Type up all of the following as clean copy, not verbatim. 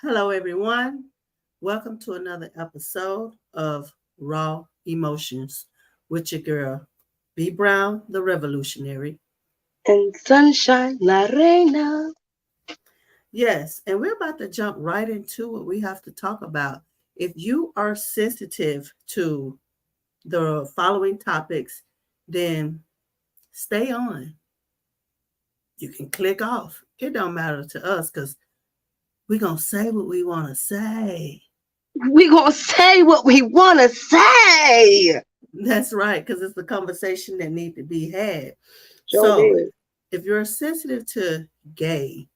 Hello, everyone. Welcome to another episode of Raw Emotions with your girl, B Brown, the Revolutionary. And sunshine, la reina. Yes, and we're about to jump right into what we have to talk about. If you are sensitive to the following topics, then stay on. You can click off. It don't matter to us because we're going to say what we want to say. We gonna say what we wanna say. That's right, because it's the conversation that need to be had. Sure So, did. if you're sensitive to gay,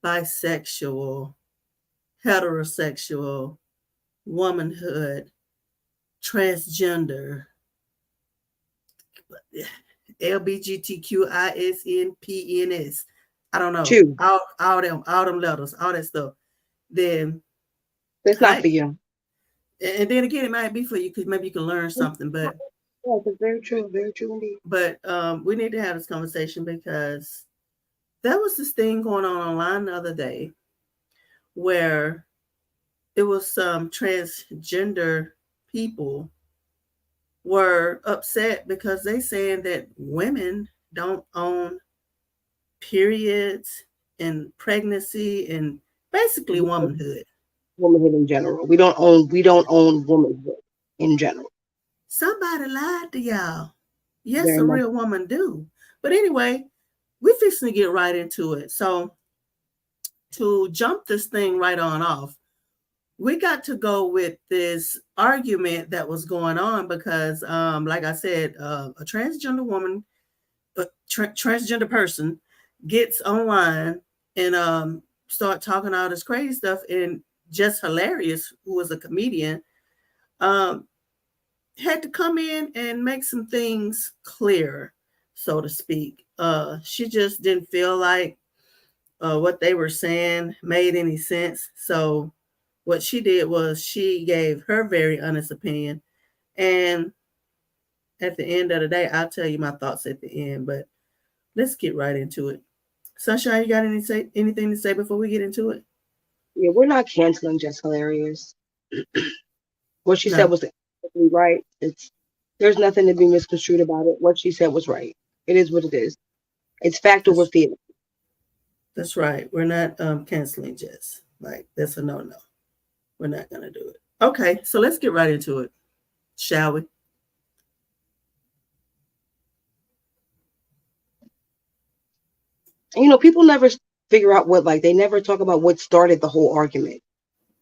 bisexual, heterosexual, womanhood, transgender, LBGTQISNPNS, I don't know, Chew. all them letters, all that stuff, then That's not hi. for you. And then again, it might be for you because maybe you can learn something, Yeah, that's very true. Very true indeed. we need to have this conversation because there was this thing going on online the other day where it was some transgender people were upset because they saying that women don't own periods and pregnancy and basically womanhood. Womanhood in general. We don't own womanhood in general. Somebody lied to y'all. Yes, Very a much. real woman do. But anyway, we're fixing to get right into it. So to jump this thing right on off, we got to go with this argument that was going on because, like I said, a transgender woman, a transgender person gets online and start talking all this crazy stuff. And Just Hilarious, who was a comedian, um, had to come in and make some things clear, so to speak. She just didn't feel like what they were saying made any sense. So what she did was she gave her very honest opinion. And at the end of the day, I'll tell you my thoughts at the end. But let's get right into it. Sunshine, you got anything to say before we get into it? Yeah, we're not canceling just hilarious. What she said No, was exactly right. There's nothing to be misconstrued about it. What she said was right. It is what it is. It's fact over that's feeling. that's right. We're not canceling Jess. Like that's a no. We're not gonna do it. Okay, so let's get right into it, shall we? And people never figure out they never talk about what started the whole argument.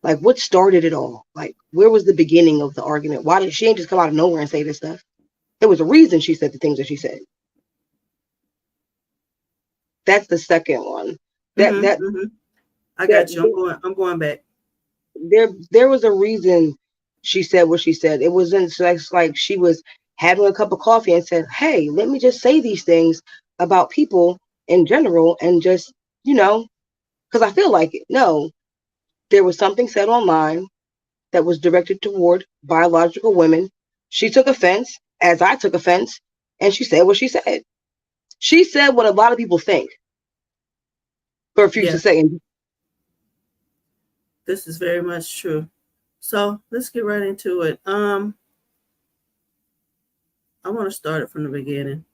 Like, what started it all? Like, where was the beginning of the argument? Why did she ain't just come out of nowhere and say this stuff? There was a reason she said the things that she said. That's the second one. That Mm-hmm, that mm-hmm. I that got you. I'm going back. there was a reason she said what she said. It wasn't just like she was having a cup of coffee and said, "Hey, let me just say these things about people in general," and just because I feel like it. No, there was something said online that was directed toward biological women. She took offense, as I took offense, and she said what she said. She said what a lot of people think for a few Yeah, seconds. this is very much true. So let's get right into it. I want to start it from the beginning.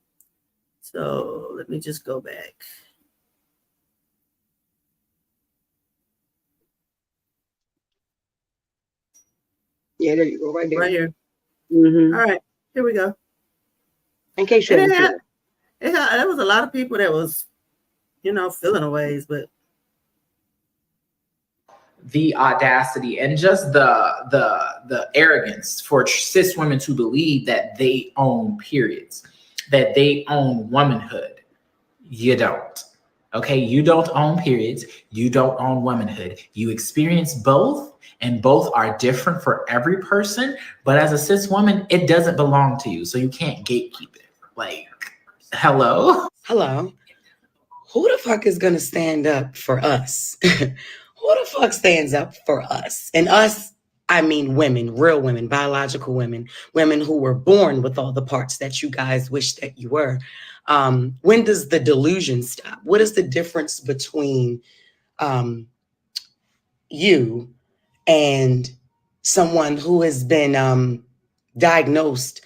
So let me just go back. Yeah, there you go, right Right there. here. Hmm. All right, here we go. In case you And haven't seen it. there was a lot of people that was, feeling a ways, but the audacity and just the arrogance for cis women to believe that they own periods, that they own womanhood. You don't. Okay, you don't own periods, you don't own womanhood. You experience both, and both are different for every person. But as a cis woman, it doesn't belong to you, so you can't gatekeep it. Like, hello. Hello. Who the fuck is gonna stand up for us? Who the fuck stands up for us? And us, I mean women, real women, biological women, women who were born with all the parts that you guys wish that you were. When does the delusion stop? What is the difference between, um, you and someone who has been diagnosed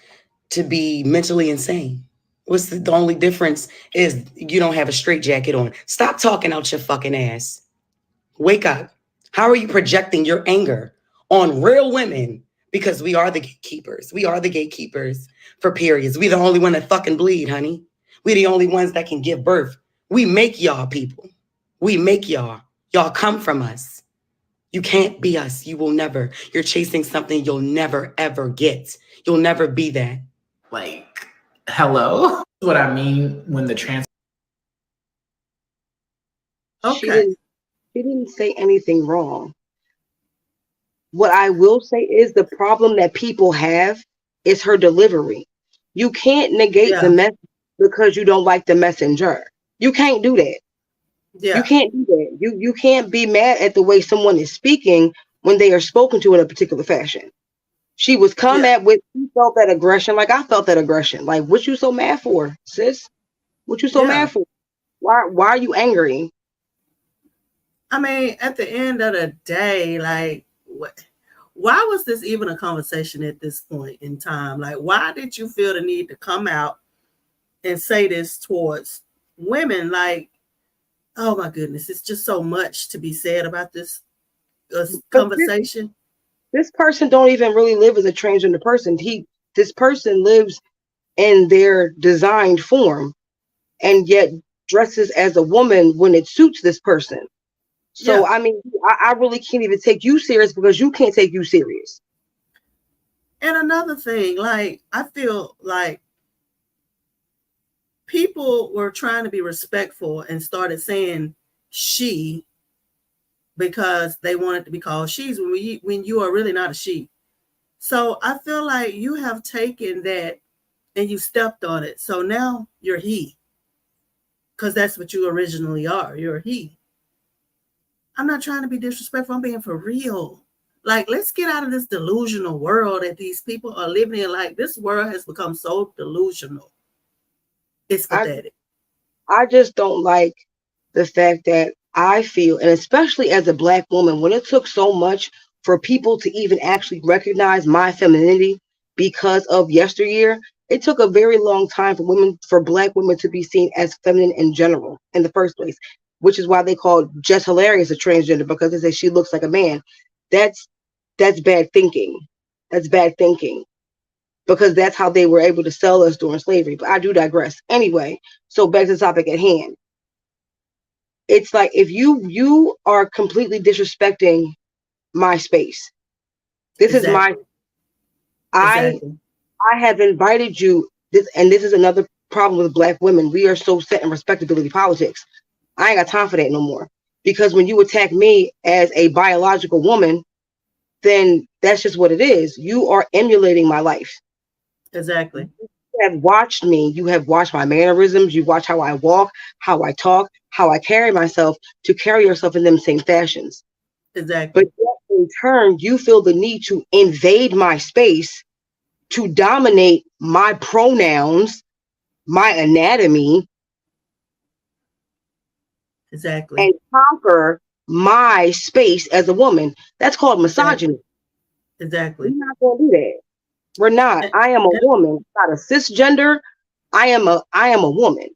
to be mentally insane? What's the only difference is you don't have a straitjacket on. Stop talking out your fucking ass. Wake up. How are you projecting your anger on real women? Because we are the gatekeepers. We are the gatekeepers for periods. We the only one that fucking bleed, honey. We the only ones that can give birth. We make y'all people. We make y'all. Y'all come from us. You can't be us. You will never. You're chasing something you'll never, ever get. You'll never be that. Like, hello? What I mean when the trans. Okay. She didn't say anything wrong. What I will say is the problem that people have is her delivery. You can't negate the message because you don't like the messenger. You can't do that. Yeah. You can't do that. You can't be mad at the way someone is speaking when they are spoken to in a particular fashion. She was come at with, you felt that aggression like I felt that aggression. Like, what you so mad for, sis? What you so mad for? Why are you angry? I mean, at the end of the day, like, why was this even a conversation at this point in time? Like, why did you feel the need to come out and say this towards women? Like, oh my goodness, it's just so much to be said about this conversation. This person don't even really live as a transgender person. This person lives in their designed form and yet dresses as a woman when it suits this person. So, I mean, I really can't even take you serious because you can't take you serious. And another thing, like, I feel like people were trying to be respectful and started saying she because they wanted to be called she's when you are really not a she. So I feel like you have taken that and you stepped on it. So now you're he. Because that's what you originally are. You're a he. I'm not trying to be disrespectful. I'm being for real. Like, let's get out of this delusional world that these people are living in. Like, this world has become so delusional. It's pathetic. I just don't like the fact that I feel, and especially as a Black woman, when it took so much for people to even actually recognize my femininity because of yesteryear, it took a very long time for Black women to be seen as feminine in general in the first place, which is why they call Jess Hilarious a transgender, because they say she looks like a man. That's bad thinking. That's bad thinking. Because that's how they were able to sell us during slavery. But I do digress. Anyway, so back to the topic at hand. It's like if you are completely disrespecting my space. This is my I have invited you this, and this is another problem with Black women. We are so set in respectability politics. I ain't got time for that no more. Because when you attack me as a biological woman, then that's just what it is. You are emulating my life. Exactly. You have watched me. You have watched my mannerisms. You watch how I walk, how I talk, how I carry myself to carry yourself in them same fashions. Exactly. But yet in turn, you feel the need to invade my space, to dominate my pronouns, my anatomy, exactly, and conquer my space as a woman. That's called misogyny. Exactly. We're not going to do that. We're not. I am a woman, not a cisgender. I am a woman.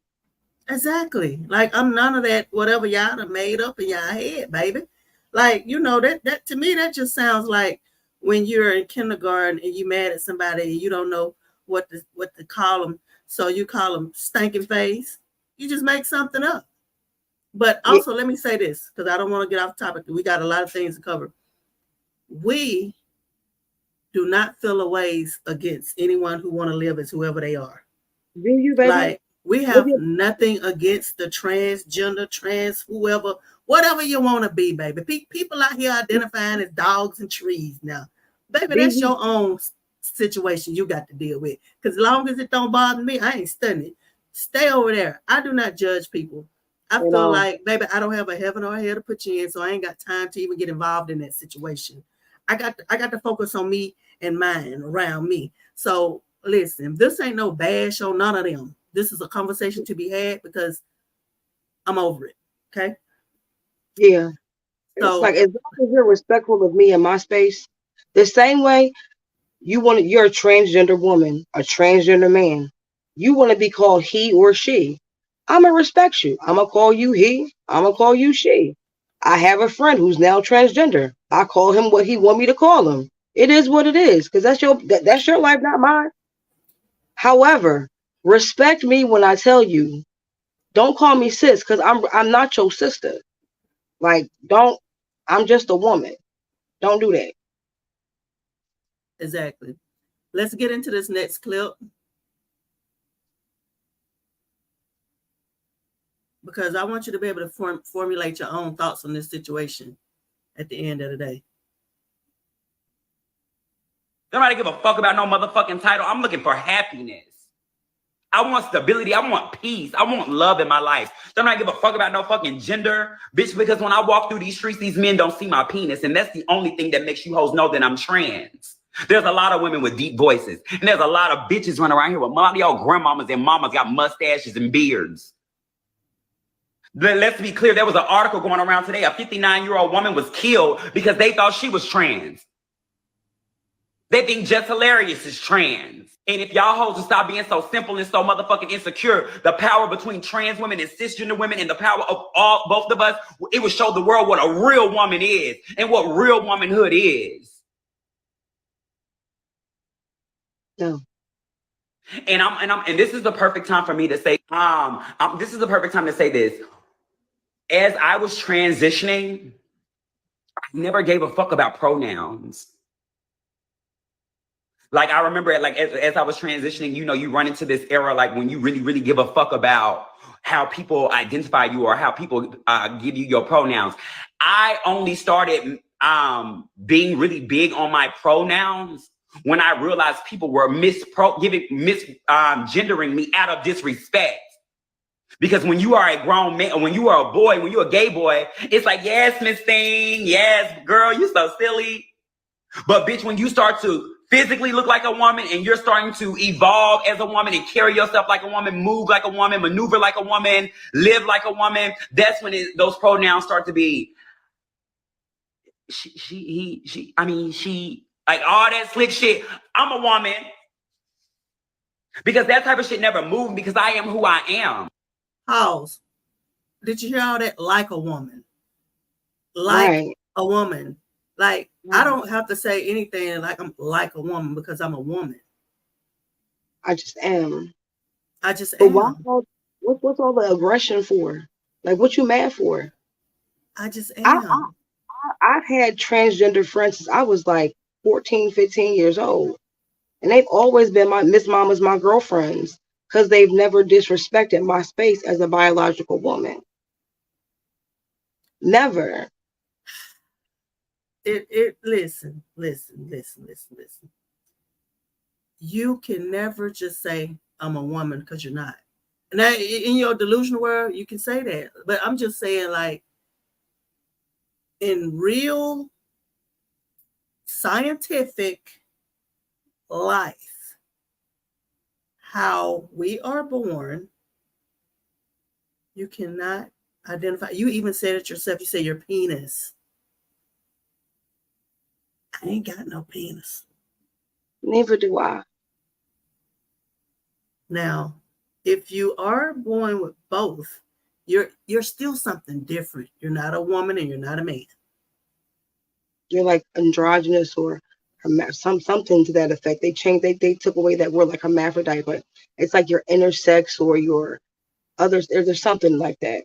Exactly. Like, I'm none of that whatever y'all have made up in y'all head, baby. Like, you know, that to me, that just sounds like when you're in kindergarten and you mad at somebody and you don't know what to call them. So you call them stinking face. You just make something up. But also, let me say this, because I don't want to get off topic. We got a lot of things to cover. We do not feel a ways against anyone who want to live as whoever they are. Do you, baby? Like, we have nothing against the transgender, trans, whoever, whatever you want to be, baby. People out here identifying as dogs and trees now. Baby, that's your own situation you got to deal with. Because as long as it don't bother me, I ain't studying it. Stay over there. I do not judge people. I feel like, baby, I don't have a heaven or a hell to put you in, so I ain't got time to even get involved in that situation. I got to focus on me and mine around me. So listen, this ain't no bash on none of them. This is a conversation to be had because I'm over it. Okay. Yeah. It's So like as long as you're respectful of me and my space, the same way you're a transgender woman, a transgender man. You want to be called he or she. I'm gonna respect you. I'm gonna call you he. I'm gonna call you she. I have a friend who's now transgender. I call him what he want me to call him. It is what it is, because that's your life, not mine. However, respect me when I tell you. Don't call me sis, because I'm not your sister. Like, don't. I'm just a woman. Don't do that. exactly. Let's get into this next clip because I want you to be able to formulate your own thoughts on this situation at the end of the day. Nobody give a fuck about no motherfucking title. I'm looking for happiness. I want stability. I want peace. I want love in my life. Don't give a fuck about no fucking gender, bitch, because when I walk through these streets, these men don't see my penis. And that's the only thing that makes you hoes know that I'm trans. There's a lot of women with deep voices. And there's a lot of bitches running around here with a lot of y'all grandmamas and mamas got mustaches and beards. Let's be clear. There was an article going around today. A 59-year-old woman was killed because they thought she was trans. They think Just Hilarious is trans. And if y'all hoes will stop being so simple and so motherfucking insecure, the power between trans women and cisgender women and the power of both of us, it would show the world what a real woman is and what real womanhood is. No. And this is the perfect time for me to say, this is the perfect time to say this. As I was transitioning, I never gave a fuck about pronouns. Like, I remember, like, as I was transitioning, you know, you run into this era, like, when you really, really give a fuck about how people identify you or how people give you your pronouns. I only started being really big on my pronouns when I realized people were misgendering me out of disrespect. Because when you are a grown man, when you are a boy, when you're a gay boy, it's like, yes, Miss Thing, yes, girl, you so silly. But bitch, when you start to physically look like a woman and you're starting to evolve as a woman and carry yourself like a woman, move like a woman, maneuver like a woman, live like a woman, that's when those pronouns start to be she, like all that slick shit. I'm a woman. Because that type of shit never moved because I am who I am. Pause. Did you hear all that? Like a woman. Like Right. a woman. Like, I don't have to say anything like I'm like a woman because I'm a woman. I just am. I just But am. what's all the aggression for? Like, what you mad for? I just am. I've had transgender friends since I was like 14, 15 years old. And they've always been my Miss Mama's, my girlfriends, because they've never disrespected my space as a biological woman. Never. Listen. You can never just say I'm a woman because you're not. And that, in your delusional world, you can say that. But I'm just saying, like, in real scientific life, how we are born, you cannot identify. You even said it yourself. You say your penis. I ain't got no penis. Neither do I. Now, if you are born with both, you're still something different. You're not a woman and you're not a man. You're like androgynous or something to that effect. They changed. They took away that word, like hermaphrodite, but it's like your intersex or your others. There's something like that.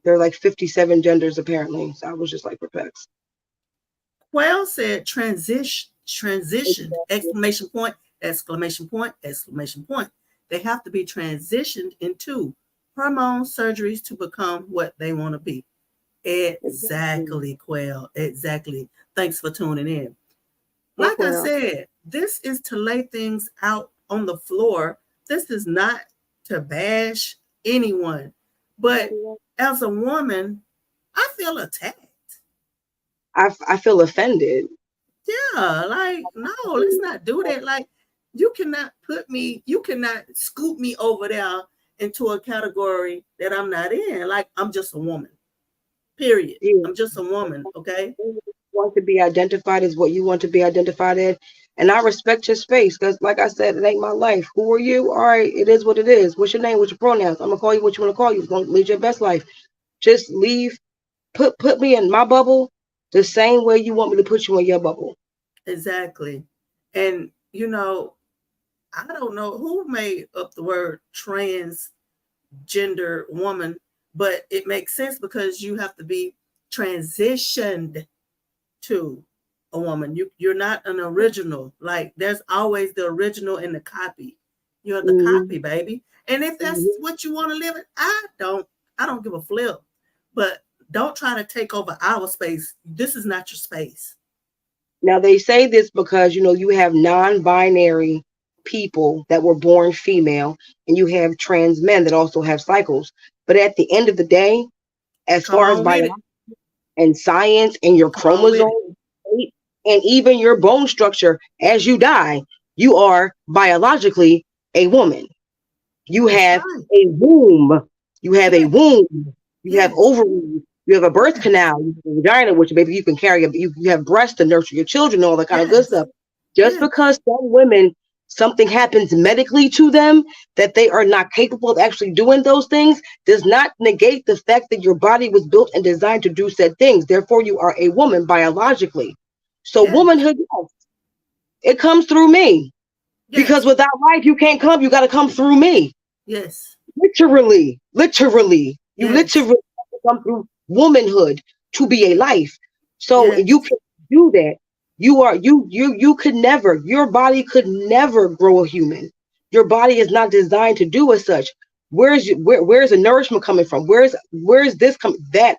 There are like 57 genders apparently. So I was just like perplexed. Quayle said transition, exclamation point, exclamation point, exclamation point. They have to be transitioned into hormone surgeries to become what they want to be. Exactly, Quayle. Exactly. Thanks for tuning in. Like I said, this is to lay things out on the floor. This is not to bash anyone. But as a woman, I feel attacked. I feel offended. Yeah, like, no, let's not do that. Like, you cannot scoop me over there into a category that I'm not in. Like, I'm just a woman. Period. Yeah. I'm just a woman. Okay. Want to be identified as what you want to be identified as. And I respect your space because, like I said, it ain't my life. Who are you? All right, it is what it is. What's your name? What's your pronouns? I'm gonna call you what you want to call you. You're gonna lead your best life. Just leave. Put me in my bubble the same way you want me to put you in your bubble. Exactly. And you know, I don't know who made up the word transgender woman, but it makes sense because you have to be transitioned to a woman. You're not an original. Like there's always the original and the copy. You're the copy, baby. And if that's what you want to live in, I don't give a flip. But don't try to take over our space. This is not your space. Now they say this because you have non-binary people that were born female, and you have trans men that also have cycles. But at the end of the day, as far as biology and science and your chromosome and even your bone structure, as you die, you are biologically a woman. You have a womb. You have a womb. You have ovaries. You have a birth canal. You have a vagina, which baby you can carry. You have breasts to nurture your children, all that kind of good stuff. Just because some women, something happens medically to them that they are not capable of actually doing those things does not negate the fact that your body was built and designed to do said things. Therefore, you are a woman biologically. So womanhood, yes, it comes through me. Yes. Because without life, you can't come. You got to come through me. Yes. Literally. You literally have to come through womanhood to be a life. So you can do that. You could never, your body could never grow a human. Your body is not designed to do as such. Where's the nourishment coming from? Where's this coming? That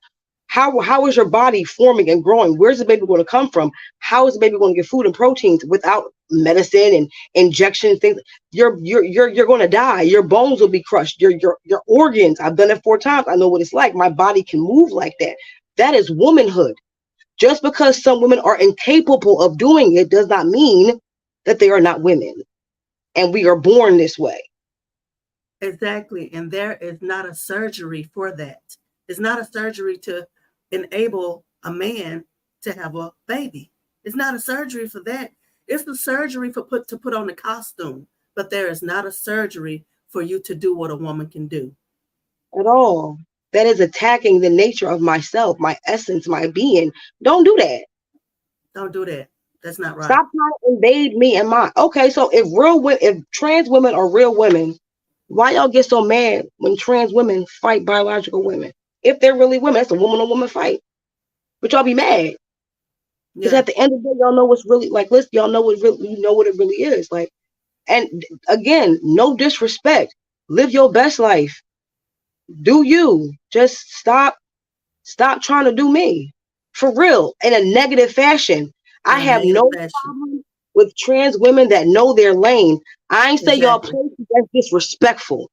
how is your body forming and growing? Where's the baby going to come from? How is the baby going to get food and proteins without medicine and injections? Things you're going to die. Your bones will be crushed. Your organs. I've done it 4 times. I know what it's like. My body can move like that. That is womanhood. Just because some women are incapable of doing it does not mean that they are not women. And we are born this way. Exactly. And there is not a surgery for that. It's not a surgery to enable a man to have a baby. It's not a surgery for that. It's the surgery to put on the costume. But there is not a surgery for you to do what a woman can do. At all. That is attacking the nature of myself, my essence, my being. Don't do that. Don't do that. That's not right. Stop trying to invade me and mine. Okay, so if trans women are real women, why y'all get so mad when trans women fight biological women? If they're really women, that's a woman on woman fight. But y'all be mad. Because at the end of the day, y'all know what's really like. Listen, y'all know what it really is. Like, and again, no disrespect. Live your best life. Do you. Just stop trying to do me. For real. In a negative fashion. I have no problem with trans women that know their lane. I ain't say y'all place, that's disrespectful.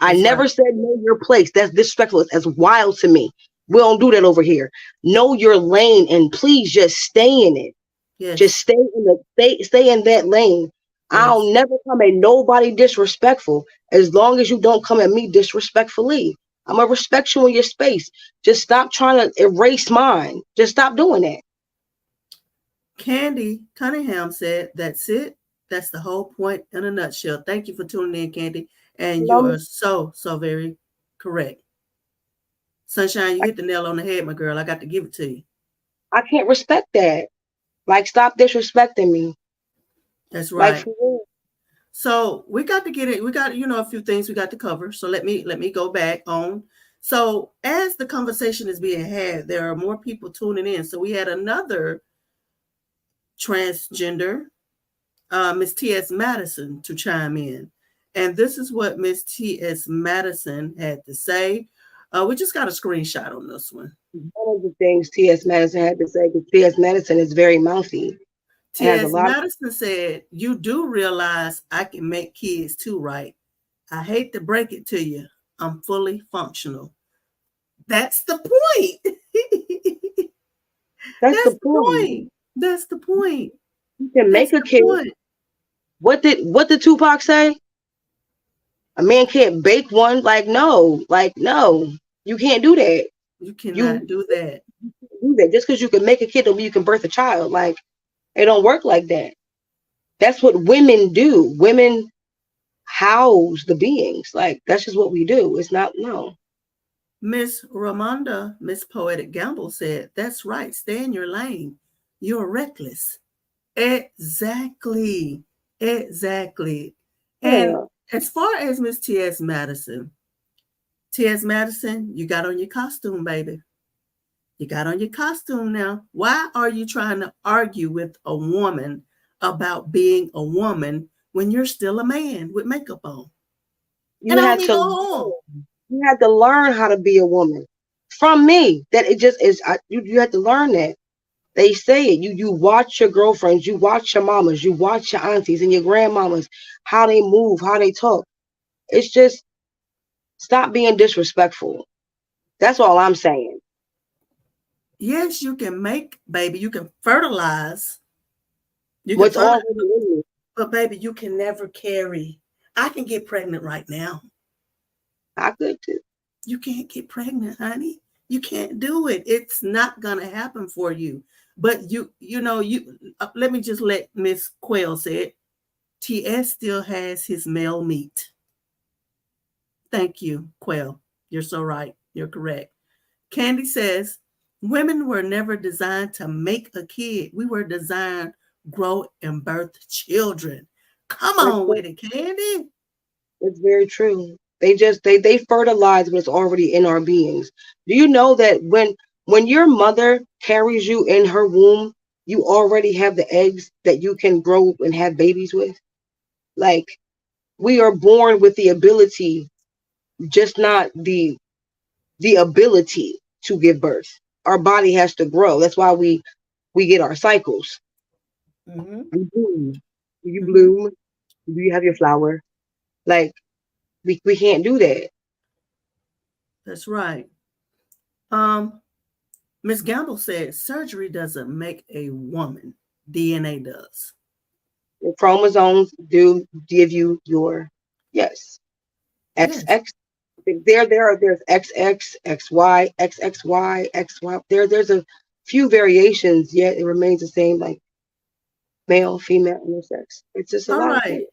I never said know your place. That's disrespectful. That's wild to me. We don't do that over here. Know your lane and please just stay in it. Yes. Just stay in that lane. Yes. I'll never come at nobody disrespectful as long as you don't come at me disrespectfully. I'm gonna respect you in your space. Just stop trying to erase mine. Just stop doing that. Candy Cunningham said, "That's it. That's the whole point in a nutshell." Thank you for tuning in, Candy. And you are so very correct. Sunshine, you hit the nail on the head, my girl. I got to give it to you. I can't respect that. Like, stop disrespecting me. That's right. So we got to get it. We got, a few things we got to cover. So let me go back on. So as the conversation is being had, there are more people tuning in. So we had another transgender, Miss T.S. Madison, to chime in. And this is what Miss T.S. Madison had to say. We just got a screenshot on this one. One of the things T.S. Madison had to say, because T.S. Madison is very mouthy. T.S. Madison said, "You do realize I can make kids too, right? I hate to break it to you. I'm fully functional." That's the point. That's the point. That's the point. You can make a kid. Point. What did Tupac say? A man can't bake one. No, you can't do that. You cannot do that. Do that just because you can make a kid or you can birth a child. Like, it don't work like that. That's what women do. Women house the beings. Like, that's just what we do. It's not, no. Miss Ramonda, Miss Poetic Gamble said, that's right. Stay in your lane. You're reckless. Exactly. Exactly. And Yeah. as far as Miss T.S. Madison, you got on your costume, baby. You got on your costume now. Why are you trying to argue with a woman about being a woman when you're still a man with makeup on? You had to learn how to be a woman from me. That it just is. You had to learn that. They say it. You watch your girlfriends, you watch your mamas, you watch your aunties and your grandmamas, how they move, how they talk. It's just, stop being disrespectful. That's all I'm saying. Yes, you can make, baby. You can fertilize. What's already in you. But baby, you can never carry. I can get pregnant right now. I could too. You can't get pregnant, honey. You can't do it. It's not gonna happen for you. But you let me just let Miss Quayle say it. TS still has his male meat. Thank you, Quayle. You're so right. You're correct. Candy says, women were never designed to make a kid. We were designed grow and birth children. Come on with it, Candy. It's very true. They fertilize what's already in our beings. Do you know that when your mother carries you in her womb, you already have the eggs that you can grow and have babies with? Like, we are born with the ability, just not the ability to give birth. Our body has to grow. That's why we get our cycles. Mm-hmm. You bloom. Do you have your flower? Like, we can't do that. That's right. Miss Gamble said surgery doesn't make a woman. DNA does. The chromosomes do give you your XX. There's XX, XY, XXY, XY. There's a few variations, yet it remains the same, like male, female, intersex. It's just a lot. All right.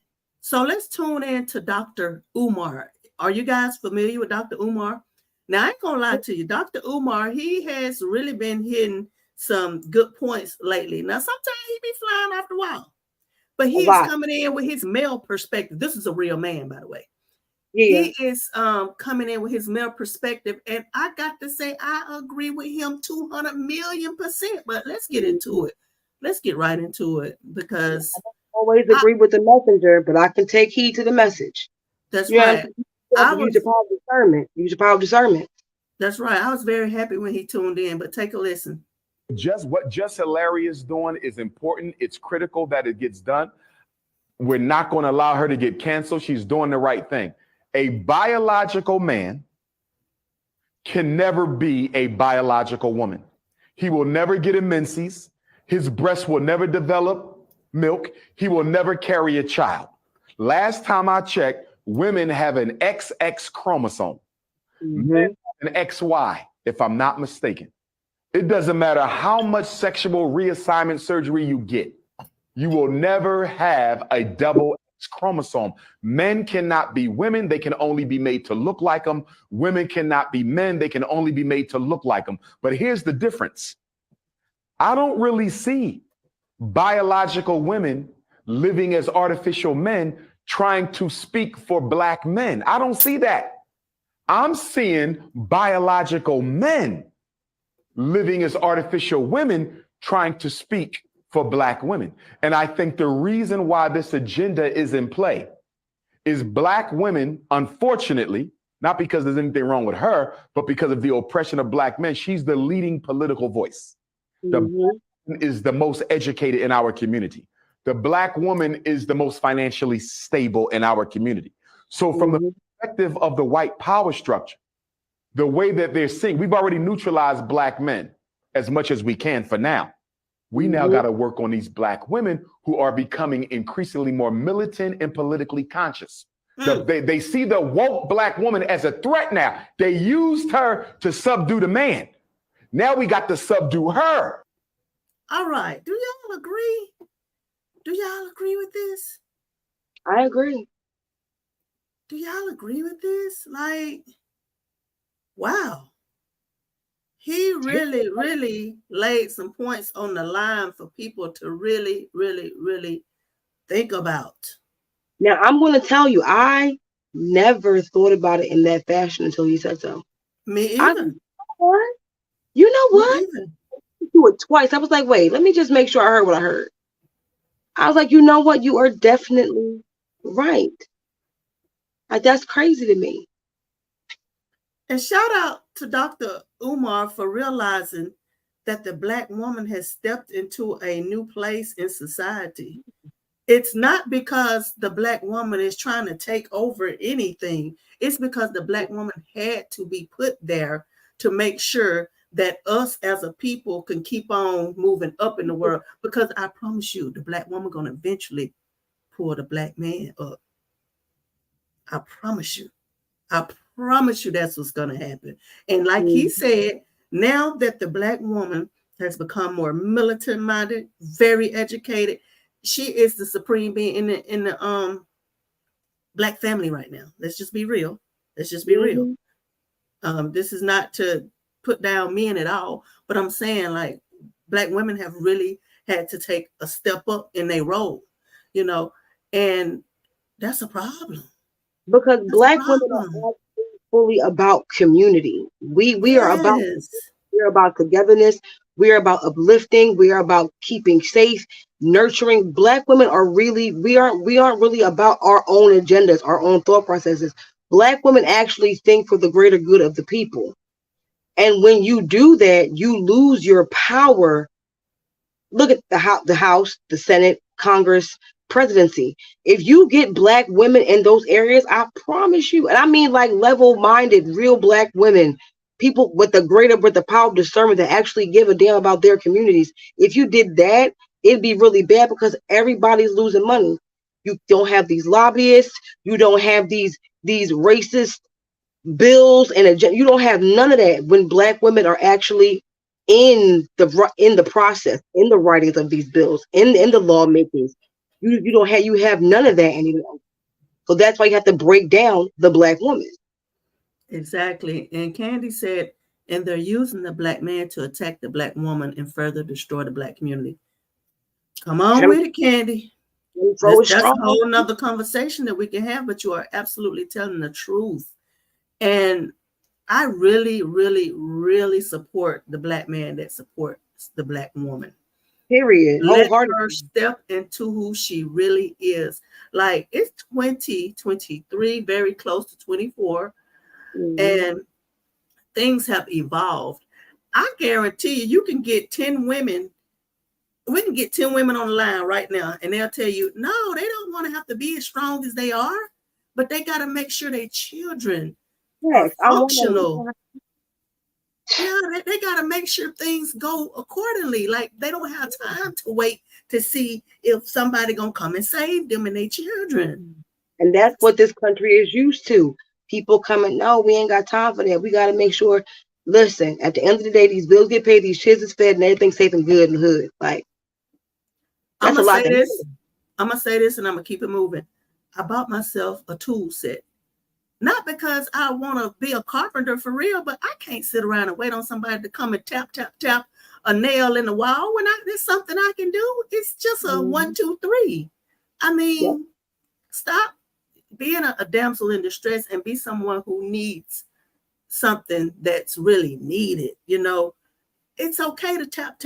So let's tune in to Dr. Umar. Are you guys familiar with Dr. Umar? Now, I ain't gonna lie to you. Dr. Umar, he has really been hitting some good points lately. Now, sometimes he be flying after a while, but he is coming in with his male perspective. This is a real man, by the way. Yeah. He is coming in with his male perspective, and I got to say, I agree with him 200,000,000%. But let's get into it. Let's get right into it, because I don't always agree with the messenger, but I can take heed to the message. That's right. Use your power of discernment. Use your power of discernment. That's right. I was very happy when he tuned in, but take a listen. What Just Hilary is doing is important. It's critical that it gets done. We're not going to allow her to get canceled. She's doing the right thing. A biological man can never be a biological woman. He will never get a menses. His breast will never develop milk. He will never carry a child. Last time I checked, women have an XX chromosome, men have an XY, if I'm not mistaken. It doesn't matter how much sexual reassignment surgery you get, you will never have a double X chromosome. Men cannot be women. They can only be made to look like them. Women cannot be men. They can only be made to look like them. But here's the difference. I don't really see biological women living as artificial men trying to speak for Black men. I don't see that. I'm seeing biological men living as artificial women trying to speak for Black women. And I think the reason why this agenda is in play is Black women, unfortunately, not because there's anything wrong with her, but because of the oppression of Black men, she's the leading political voice. The Black woman is the most educated in our community. The Black woman is the most financially stable in our community. So from the perspective of the white power structure, the way that they're seeing, we've already neutralized Black men as much as we can for now. We now got to work on these Black women who are becoming increasingly more militant and politically conscious. They see the woke black woman as a threat now. They used her to subdue the man. Now we got to subdue her. All right. Do y'all agree? Do y'all agree with this? I agree. Do y'all agree with this? Like, wow. He really, really laid some points on the line for people to really, really, really think about. Now, I'm going to tell you, I never thought about it in that fashion until you said so. Me either. You know what? Me either. Do it twice. I was like, wait, let me just make sure I heard what I heard. I was like, you know what? You are definitely right. Like, that's crazy to me. And shout out to Dr. Umar for realizing that the Black woman has stepped into a new place in society. It's not because the Black woman is trying to take over anything. It's because the Black woman had to be put there to make sure that us as a people can keep on moving up in the world. Because I promise you, the Black woman going to eventually pull the Black man up. I promise you. I promise you that's what's going to happen. And like he said, now that the Black woman has become more militant-minded, very educated, she is the supreme being in the Black family right now. Let's just be real. Let's just be real. This is not to put down men at all, but I'm saying like Black women have really had to take a step up in their role, you know, and that's a problem. Because Black women are fully about community. We are about, we're about togetherness. We're about uplifting. We are about keeping safe, nurturing. Black women are really, we aren't really about our own agendas, our own thought processes. Black women actually think for the greater good of the people. And when you do that, you lose your power. Look at the House, the Senate, Congress, presidency. If you get Black women in those areas, I promise you, and I mean like level-minded, real Black women, people with the power of discernment that actually give a damn about their communities. If you did that, it'd be really bad because everybody's losing money. You don't have these lobbyists. You don't have these racist bills and you don't have none of that when Black women are actually in the process, in the writings of these bills, in the lawmakings. You have none of that anymore. So that's why you have to break down the Black woman. Exactly. And Candy said, and they're using the Black man to attack the Black woman and further destroy the Black community. Come on with it, Candy. That's a whole nother conversation that we can have, but you are absolutely telling the truth. And I really, really, really support the Black man that supports the Black woman. Period. Let her step into who she really is. Like, it's 2023, very close to 24, and things have evolved. I guarantee you can get 10 women. We can get 10 women on the line right now, and they'll tell you, no, they don't want to have to be as strong as they are, but they got to make sure their children are functional. Yeah, they got to make sure things go accordingly. Like, they don't have time to wait to see if somebody gonna come and save them and their children. And that's what this country is used to. People coming, no, we ain't got time for that. We got to make sure. Listen, at the end of the day, these bills get paid, these kids is fed, and everything's safe and good in the hood. Like, I'm gonna say this. I'm gonna say this, and I'm gonna keep it moving. I bought myself a tool set. Not because I want to be a carpenter for real, but I can't sit around and wait on somebody to come and tap a nail in the wall when there's something I can do. It's just a 1, 2, 3. I mean, stop being a damsel in distress and be someone who needs something that's really needed. You know, it's okay to tap.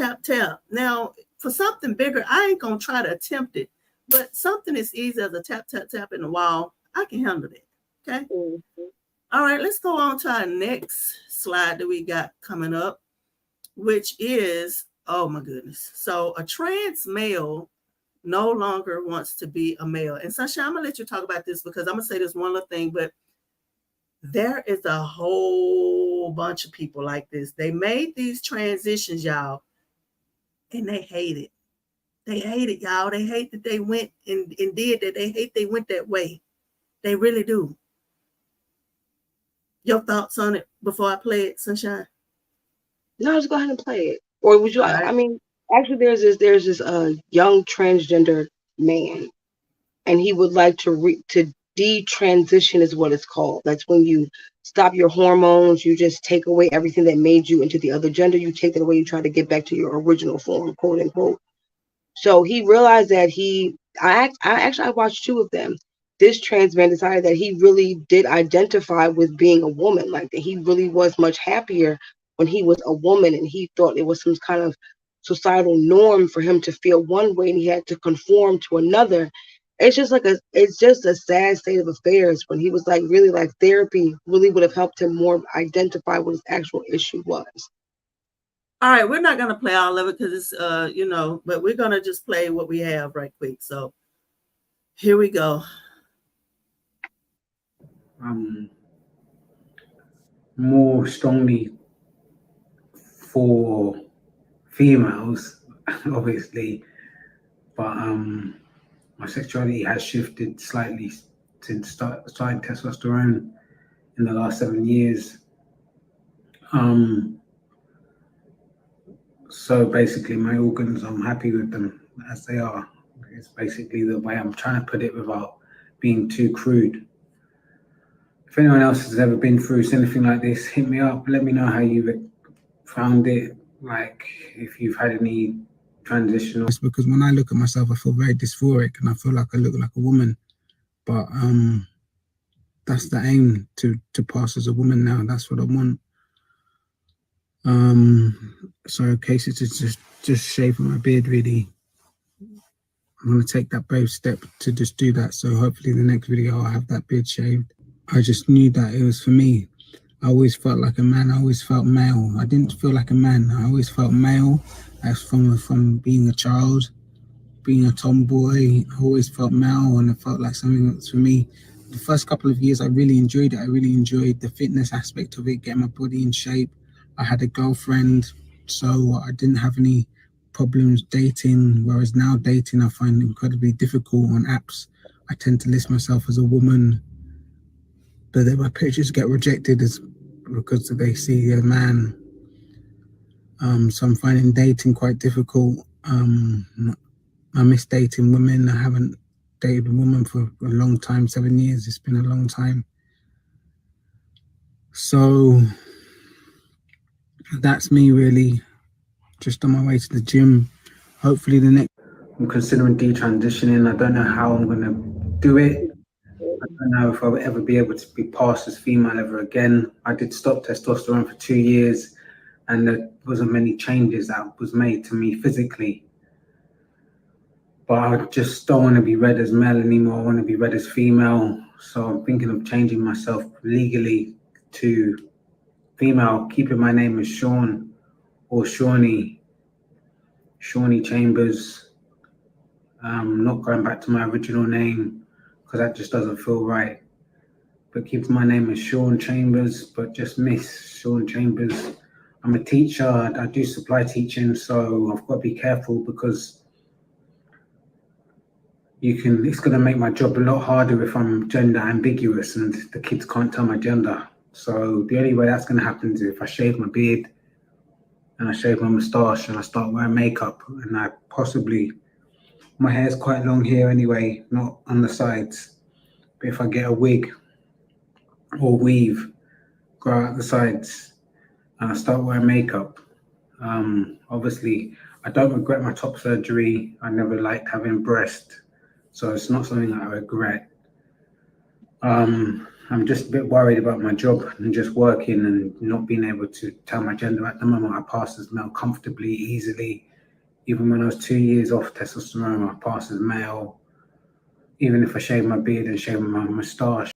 Now, for something bigger, I ain't gonna try to attempt it, but something as easy as a tap in the wall, I can handle it. Okay. All right, let's go on to our next slide that we got coming up, which is, oh my goodness. So a trans male no longer wants to be a male. And Sasha, I'm gonna let you talk about this because I'm gonna say this one little thing, but there is a whole bunch of people like this. They made these transitions, y'all, and they hate it. They hate it, y'all. They hate that they went and did that. They hate they went that way. They really do. Your thoughts on it before I play it, Sunshine? No, just go ahead and play it. Or would you? All right. I mean, actually, there's this young transgender man, and he would like to detransition is what it's called. That's when you stop your hormones. You just take away everything that made you into the other gender. You take that away. You try to get back to your original form, quote unquote. So he realized that I watched two of them. This trans man decided that he really did identify with being a woman, like that he really was much happier when he was a woman, and he thought it was some kind of societal norm for him to feel one way and he had to conform to another. It's just a sad state of affairs when he was like really like therapy really would have helped him more identify what his actual issue was. All right, we're not gonna play all of it because it's but we're gonna just play what we have right quick. So here we go. More strongly for females, obviously, but my sexuality has shifted slightly since starting testosterone in the last 7 years. So basically, my organs, I'm happy with them as they are. It's basically the way I'm trying to put it without being too crude. If anyone else has ever been through anything like this, hit me up. Let me know how you found it. Like if you've had any transitional. It's because when I look at myself, I feel very dysphoric and I feel like I look like a woman. But that's the aim, to pass as a woman now. That's what I want. So cases is just shaving my beard really. I'm gonna take that brave step to just do that. So hopefully the next video I'll have that beard shaved. I just knew that it was for me. I always felt like a man. I always felt male. I didn't feel like a man. I always felt male. As from being a child, being a tomboy. I always felt male, and it felt like something that's for me. The first couple of years, I really enjoyed it. I really enjoyed the fitness aspect of it, getting my body in shape. I had a girlfriend, so I didn't have any problems dating. Whereas now dating, I find incredibly difficult on apps. I tend to list myself as a woman, but then my pictures get rejected because they see a man. So I'm finding dating quite difficult. I miss dating women. I haven't dated a woman for a long time, 7 years. It's been a long time. So that's me really, just on my way to the gym. Hopefully I'm considering detransitioning. I don't know how I'm going to do it. I don't know if I'll ever be able to be passed as female ever again. I did stop testosterone for 2 years, and there wasn't many changes that was made to me physically. But I just don't want to be read as male anymore. I want to be read as female. So I'm thinking of changing myself legally to female, keeping my name as Sean or Shawnee Chambers. Not going back to my original name because that just doesn't feel right. But keeping my name as Sean Chambers, but just miss Sean Chambers. I'm a teacher. I do supply teaching, so I've got to be careful because it's going to make my job a lot harder if I'm gender ambiguous and the kids can't tell my gender. So the only way that's going to happen is if I shave my beard and I shave my moustache and I start wearing makeup, and my hair's quite long here anyway, not on the sides. But if I get a wig or weave, grow out the sides, and I start wearing makeup, obviously I don't regret my top surgery. I never liked having breast, so it's not something that I regret. I'm just a bit worried about my job and just working and not being able to tell my gender. At the moment, I pass as male comfortably, easily. Even when I was 2 years off testosterone, I pass as male. Even if I shave my beard and shave my moustache.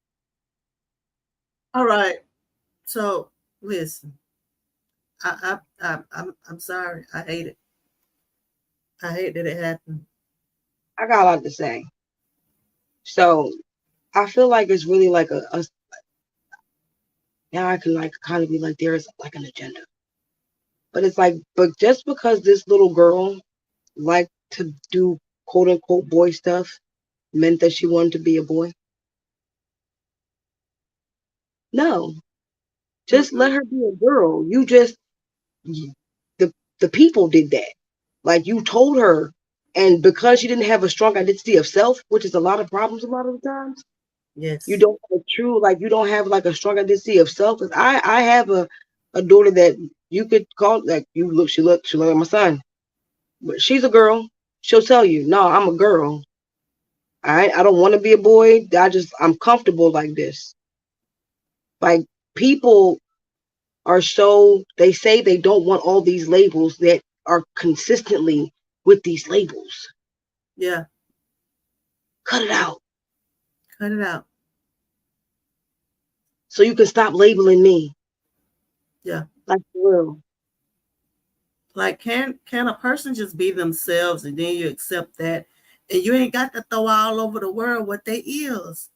All right. So listen, I'm sorry. I hate it. I hate that it happened. I got a lot to say. So I feel like it's really like now I can like kind of be like there is like an agenda. But it's like, but just because this little girl liked to do quote unquote boy stuff meant that she wanted to be a boy. No, just let her be a girl. You just the people did that. Like you told her, and because she didn't have a strong identity of self, which is a lot of problems a lot of the times. Yes. You don't have a true, like you don't have like a strong identity of self. Cause I have a daughter that you could call like she look like my son, but she's a girl. She'll tell you, no, I'm a girl. I don't want to be a boy. I'm comfortable like this. Like people are so, they say they don't want all these labels that are consistently with these labels. Yeah. Cut it out. Cut it out. So you can stop labeling me. Yeah. Like for real. Like, can a person just be themselves and then you accept that? And you ain't got to throw all over the world what they is.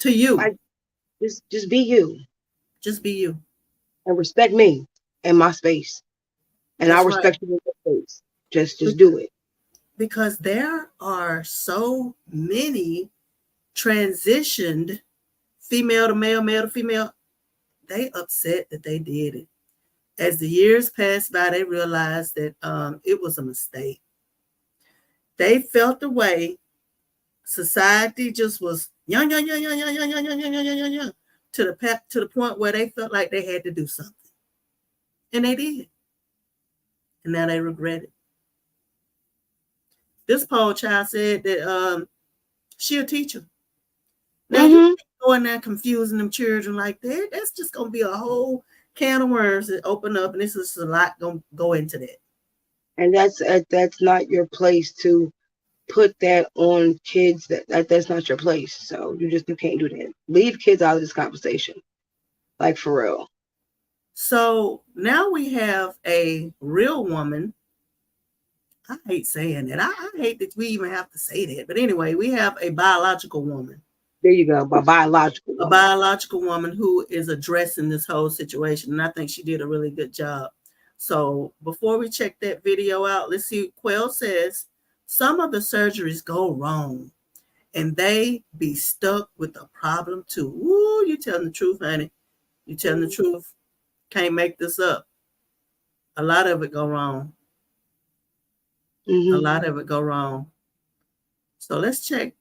To you. Just be you. Just be you. And respect me and my space. And That's I respect you in your space. Just do it. Because there are so many transitioned female to male, male to female. They upset that they did it. As the years passed by, they realized that it was a mistake. They felt the way society just was young, to the point where they felt like they had to do something. And they did. And now they regret it. This poor child said that she a teacher. Now you going there confusing them children like that, that's just gonna be a whole can of worms that open up, and this is a lot gonna go into that. And that's not your place to put that on kids. That's not your place. So you can't do that. Leave kids out of this conversation. Like for real. So now we have a real woman. I hate saying that. I hate that we even have to say that. But anyway, we have a biological woman. There you go. A biological woman who is addressing this whole situation. And I think she did a really good job. So before we check that video out, let's see. Quayle says, some of the surgeries go wrong and they be stuck with the problem too. Woo, you telling the truth, honey. You telling the truth. Can't make this up. A lot of it go wrong. A lot of it go wrong. So let's check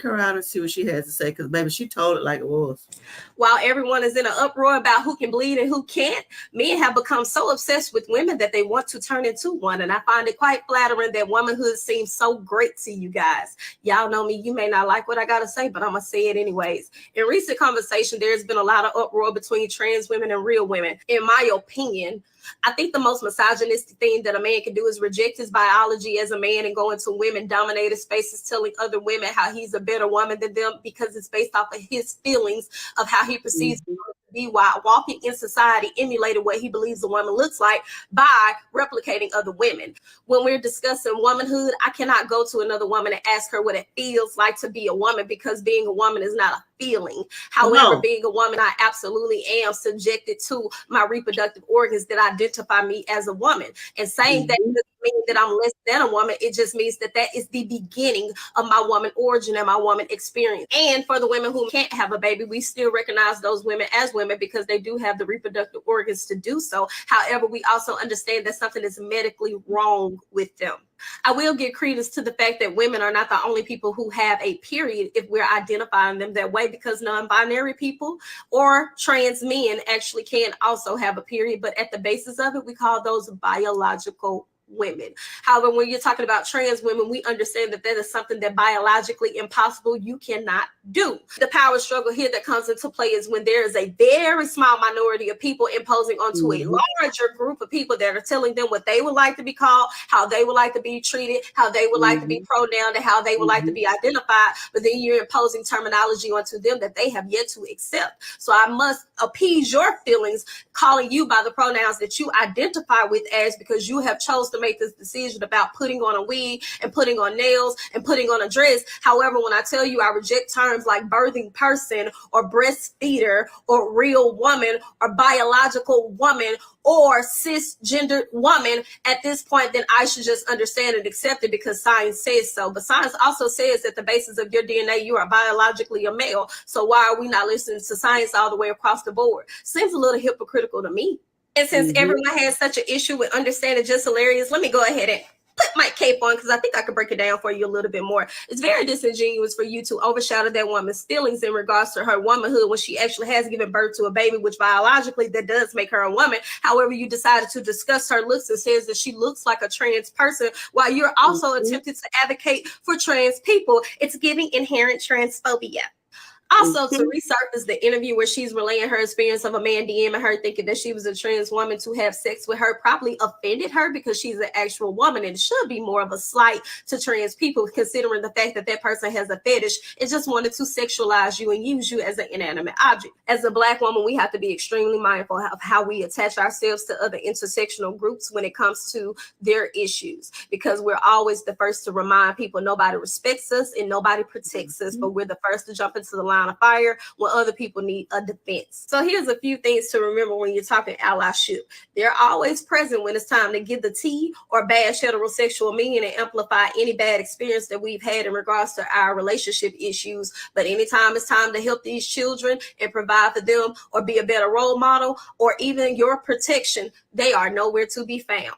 her out and see what she has to say, because baby, she told it like it was. While everyone is in an uproar about who can bleed and who can't, men have become so obsessed with women that they want to turn into one. And I find it quite flattering that womanhood seems so great to you guys. Y'all know me, you may not like what I gotta say, but I'm gonna say it anyways. In recent conversation, there's been a lot of uproar between trans women and real women. In my opinion, I think the most misogynistic thing that a man can do is reject his biology as a man and go into women-dominated spaces telling other women how he's a better woman than them because it's based off of his feelings of how he perceives to be, while walking in society emulating what he believes a woman looks like by replicating other women. When we're discussing womanhood, I cannot go to another woman and ask her what it feels like to be a woman, because being a woman is not a feeling. However, being a woman, I absolutely am subjected to my reproductive organs that identify me as a woman. And saying that doesn't mean that I'm less than a woman. It just means that that is the beginning of my woman origin and my woman experience. And for the women who can't have a baby, we still recognize those women as women because they do have the reproductive organs to do so. However, we also understand that something is medically wrong with them. I will give credence to the fact that women are not the only people who have a period if we're identifying them that way, because non-binary people or trans men actually can also have a period, but at the basis of it, we call those biological women. However, when you're talking about trans women, we understand that that is something that biologically impossible you cannot do. The power struggle here that comes into play is when there is a very small minority of people imposing onto a larger group of people that are telling them what they would like to be called, how they would like to be treated, how they would like to be pronounced, and how they would like to be identified. But then you're imposing terminology onto them that they have yet to accept. So I must appease your feelings, calling you by the pronouns that you identify with as, because you have chosen to make this decision about putting on a wig and putting on nails and putting on a dress. However, when I tell you I reject terms terms like birthing person or breastfeeder or real woman or biological woman or cisgendered woman at this point, then I should just understand and accept it because science says so. But science also says that the basis of your DNA, you are biologically a male. So why are we not listening to science all the way across the board? Seems a little hypocritical to me. And since everyone has such an issue with understanding Just Hilarious, let me go ahead and put my cape on because I think I could break it down for you a little bit more. It's very disingenuous for you to overshadow that woman's feelings in regards to her womanhood when she actually has given birth to a baby, which biologically that does make her a woman. However, you decided to discuss her looks and says that she looks like a trans person while you're also attempting to advocate for trans people. It's giving inherent transphobia. Also, to resurface the interview where she's relaying her experience of a man DMing her thinking that she was a trans woman to have sex with her probably offended her because she's an actual woman, and it should be more of a slight to trans people considering the fact that that person has a fetish and just wanted to sexualize you and use you as an inanimate object. As a Black woman, we have to be extremely mindful of how we attach ourselves to other intersectional groups when it comes to their issues, because we're always the first to remind people nobody respects us and nobody protects us, but we're the first to jump into the line of fire when other people need a defense. So here's a few things to remember when you're talking allyship. They're always present when it's time to give the tea or bash heterosexual men and amplify any bad experience that we've had in regards to our relationship issues. But anytime it's time to help these children and provide for them or be a better role model or even your protection, they are nowhere to be found.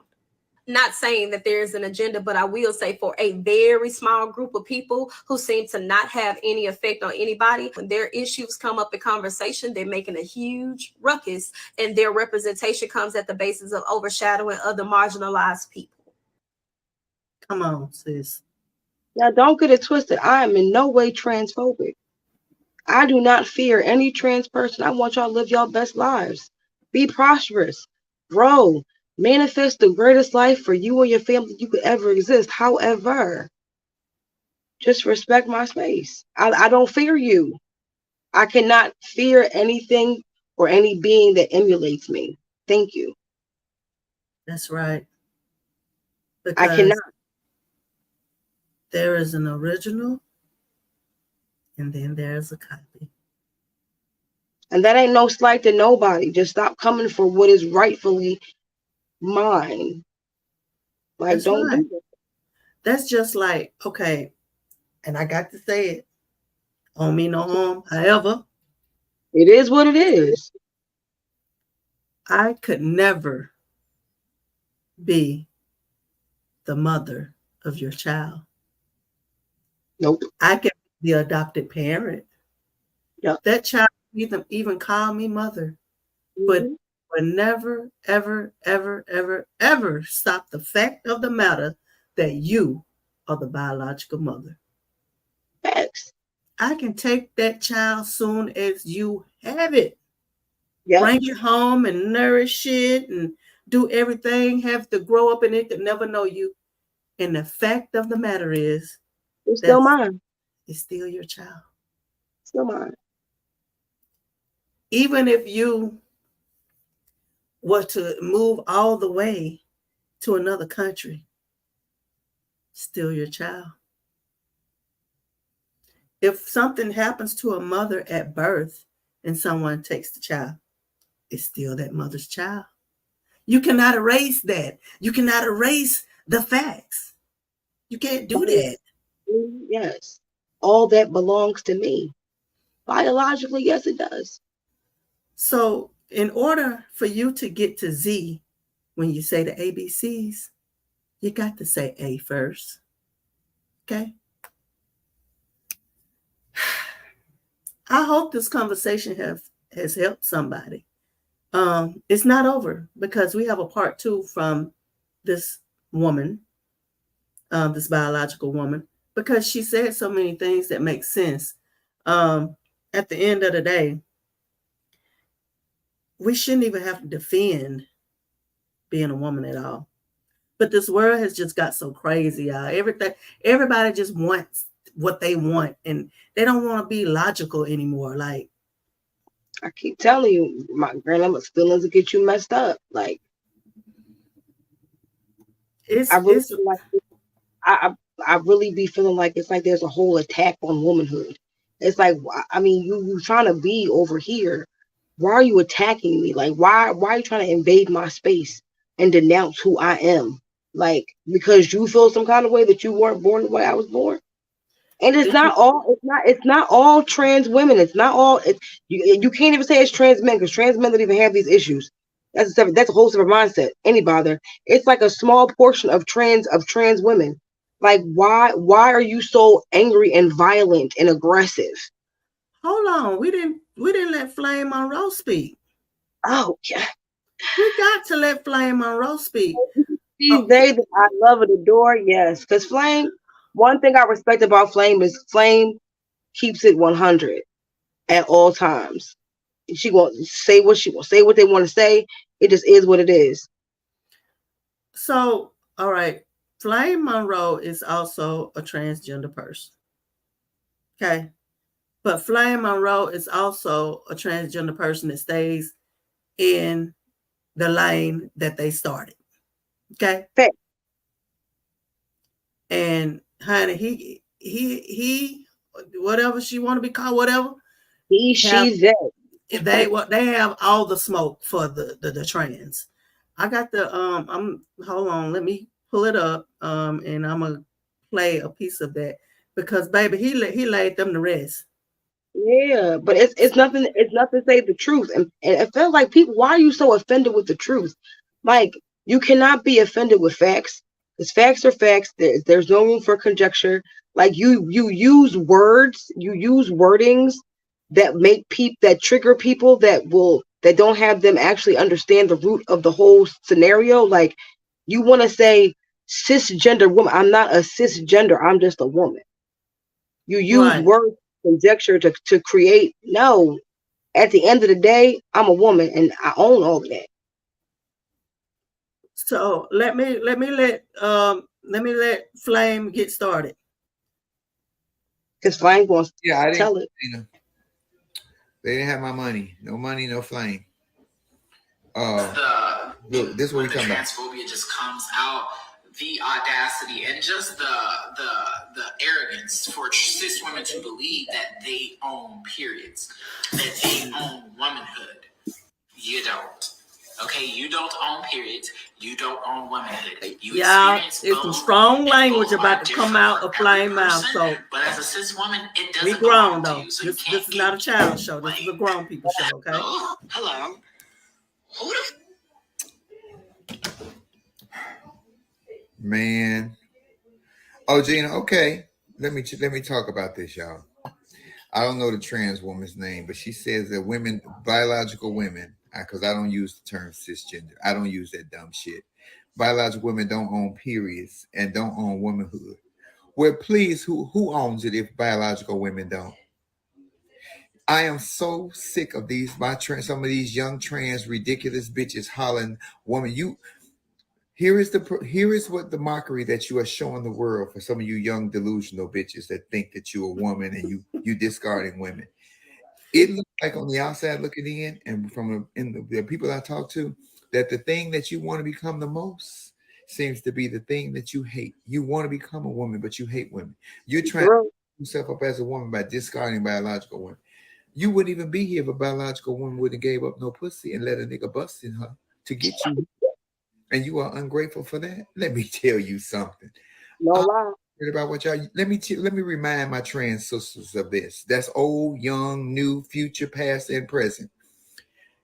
Not saying that there is an agenda, but I will say for a very small group of people who seem to not have any effect on anybody, when their issues come up in conversation, they're making a huge ruckus, and their representation comes at the basis of overshadowing other marginalized people. Come on, sis. Now, don't get it twisted. I am in no way transphobic. I do not fear any trans person. I want y'all to live y'all best lives. Be prosperous. Grow. Manifest the greatest life for you and your family you could ever exist. However, just respect my space. I don't fear you. I cannot fear anything or any being that emulates me. Thank you. That's right. I cannot. There is an original and then there's a copy. And that ain't no slight to nobody. Just stop coming for what is rightfully mine. Like, That's don't right. do that. That's just like, okay, and I got to say it, don't mean no harm. However, It is what it is. I could never be the mother of your child. Nope. I can be the adopted parent. Yep. That child even call me mother, but would never, ever, ever, ever, ever stop the fact of the matter that you are the biological mother. Facts. I can take that child soon as you have it. Yep. Bring it home and nourish it and do everything, have to grow up and it could never know you. And the fact of the matter is, It's still mine. it's still your child. Still mine. Even if you were to move all the way to another country, still your child. If something happens to a mother at birth and someone takes the child, it's still that mother's child. You cannot erase that. You cannot erase the facts. You can't do that. Yes. All that belongs to me. Biologically, yes, it does. So in order for you to get to Z, when you say the ABCs, you got to say A first. Okay? I hope this conversation has helped somebody. It's not over because we have a part 2 from this woman, this biological woman, because she said so many things that make sense. At the end of the day, we shouldn't even have to defend being a woman at all. But this world has just got so crazy, y'all. Everybody just wants what they want, and they don't want to be logical anymore. Like, I keep telling you, my grandmother's feelings will get you messed up. Like, I really feel like I really be feeling like it's like there's a whole attack on womanhood. It's like, I mean, you trying to be over here. Why are you attacking me? Like, why are you trying to invade my space and denounce who I am? Like, because you feel some kind of way that you weren't born the way I was born. And it's not all trans women. It's not all. You can't even say it's trans men, because trans men don't even have these issues. That's a whole separate mindset. Any bother. It's like a small portion of trans women. Like, why are you so angry and violent and aggressive? Hold on, we didn't let Flame Monroe speak. Oh yeah, we got to let Flame Monroe speak. They that I love and adore, yes, because Flame. One thing I respect about Flame is Flame keeps it 100 at all times. She won't say what she will say, what they want to say. It just is what it is. So, all right, Flame Monroe is also a transgender person. Okay. But Flame Monroe is also a transgender person that stays in the lane that they started. Okay. Fair. And honey, he whatever she want to be called, whatever. They have all the smoke for the trans. I got the hold on, let me pull it up. And I'm gonna play a piece of that, because baby, he laid them to rest. Yeah, but it's nothing to say the truth. And it feels like people, why are you so offended with the truth? Like, you cannot be offended with facts, because facts are facts. There's no room for conjecture. Like, you use words, you use wordings that that trigger people that don't have them actually understand the root of the whole scenario. Like, you want to say cisgender woman. I'm not a cisgender. I'm just a woman. You use words, conjecture to create. No, at the end of the day, I'm a woman and I own all of that. So let me let Flame get started. Because Flame wants to tell it. They didn't have my money. No money, no Flame. Look, this is what we're talking about. Transphobia just comes out. The audacity and just the arrogance for cis women to believe that they own periods, that they own womanhood. You don't. Okay, you don't own periods. You don't own womanhood. It's some strong language about to come out of Flame mouth. So, but as a cis woman, it doesn't. We grown though. So this is not a child show. This is a grown people show. Okay. Oh, hello. Who the? Man. Oh, Gina, okay. Let me talk about this, y'all. I don't know the trans woman's name, but she says that women, biological women, because I don't use the term cisgender. I don't use that dumb shit. Biological women don't own periods and don't own womanhood. Well, please, who owns it if biological women don't? I am so sick of some of these young trans ridiculous bitches hollering, woman, Here is what the mockery that you are showing the world for some of you young delusional bitches that think that you're a woman and you discarding women. It looks like on the outside looking in, and from the people I talk to, that the thing that you want to become the most seems to be the thing that you hate. You want to become a woman, but you hate women. You're trying to put yourself up as a woman by discarding biological women. You wouldn't even be here if a biological woman wouldn't have gave up no pussy and let a nigga bust in her to get you. And you are ungrateful for that. Let me tell you something. No lie. About what y'all. Let me remind my trans sisters of this. That's old, young, new, future, past, and present.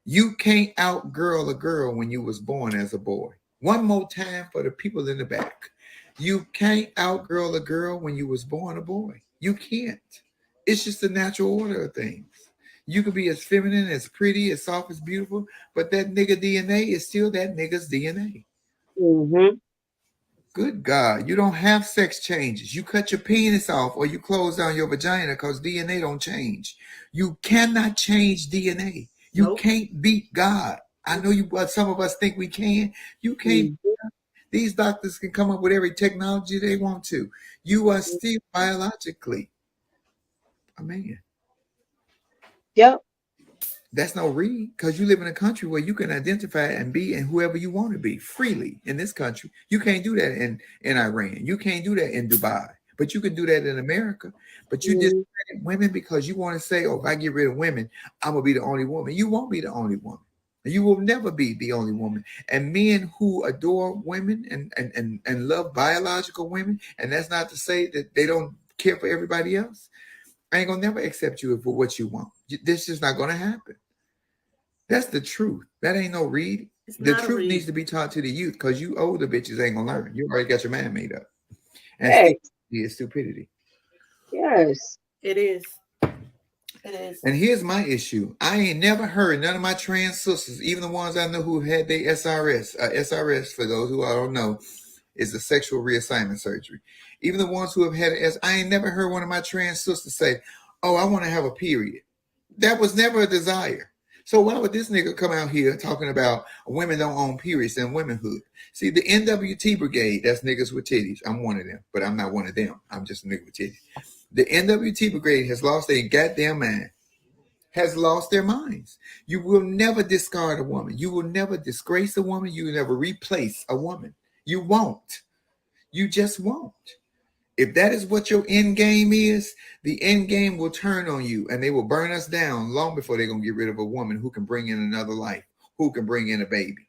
You can't outgirl a girl when you was born as a boy. One more time for the people in the back. You can't outgirl a girl when you was born a boy. You can't. It's just the natural order of things. You could be as feminine, as pretty, as soft, as beautiful, but that nigga DNA is still that nigga's DNA. Mm-hmm. Good God, you don't have sex changes. You cut your penis off or you close down your vagina because DNA don't change. You cannot change DNA. You can't beat God. I know some of us think we can. You can't. Mm-hmm. These doctors can come up with every technology they want to. You are still biologically a man. Yep. That's no read, because you live in a country where you can identify and be and whoever you want to be freely in this country. You can't do that in Iran. You can't do that in Dubai. But you can do that in America. But you discredit women because you want to say, oh, if I get rid of women, I'm going to be the only woman. You won't be the only woman. You will never be the only woman. And men who adore women and love biological women, and that's not to say that they don't care for everybody else, I ain't going to never accept you for what you want. This is not going to happen. That's the truth. That ain't no read. The truth needs to be taught to the youth because you older bitches ain't going to learn. You already got your mind made up. And it's stupidity. Yes. It is. It is. And here's my issue. I ain't never heard none of my trans sisters, even the ones I know who had their SRS. SRS, for those who I don't know, is a sexual reassignment surgery. Even the ones who have had it, I ain't never heard one of my trans sisters say, oh, I want to have a period. That was never a desire. So why would this nigga come out here talking about women don't own periods and womanhood? See, the NWT brigade, that's niggas with titties. I'm one of them, but I'm not one of them. I'm just a nigga with titties. The NWT brigade has lost their goddamn mind, has lost their minds. You will never discard a woman. You will never disgrace a woman. You will never replace a woman. You won't. You just won't. If that is what your end game is, the end game will turn on you and they will burn us down long before they're going to get rid of a woman who can bring in another life, who can bring in a baby,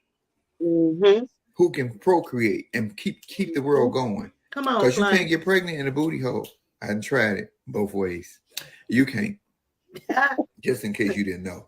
who can procreate and keep the world going. Come on, because you can't get pregnant in a booty hole. I done tried it both ways. You can't. Just in case you didn't know.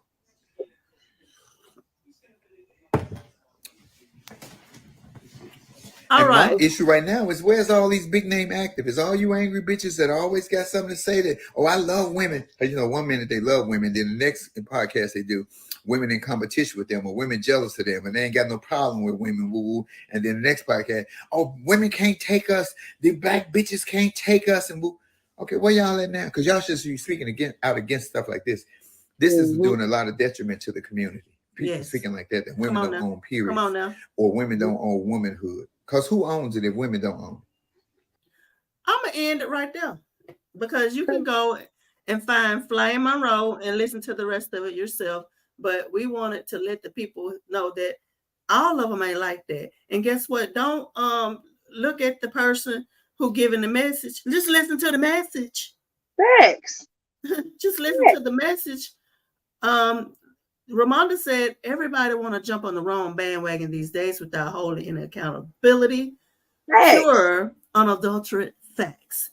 All and right. My issue right now is where's all these big name activists? All you angry bitches that always got something to say that, oh, I love women. You know, 1 minute they love women, then the next podcast they do women in competition with them or women jealous of them and they ain't got no problem with women. Woo-woo. And then the next podcast, oh, women can't take us. The black bitches can't take us. And woo. Okay, where y'all at now? Because y'all should be speaking out against stuff like this. This is doing a lot of detriment to the community. People speaking like that women don't own periods. Come on now. Or women don't own womanhood. Because who owns it if women don't own it? I'm going to end it right there. Because you can go and find Flame Monroe and listen to the rest of it yourself. But we wanted to let the people know that all of them ain't like that. And guess what? Don't look at the person who giving the message. Just listen to the message. Thanks. Just listen to the message. Ramonda said everybody want to jump on the wrong bandwagon these days without holding any accountability. Pure, unadulterated facts.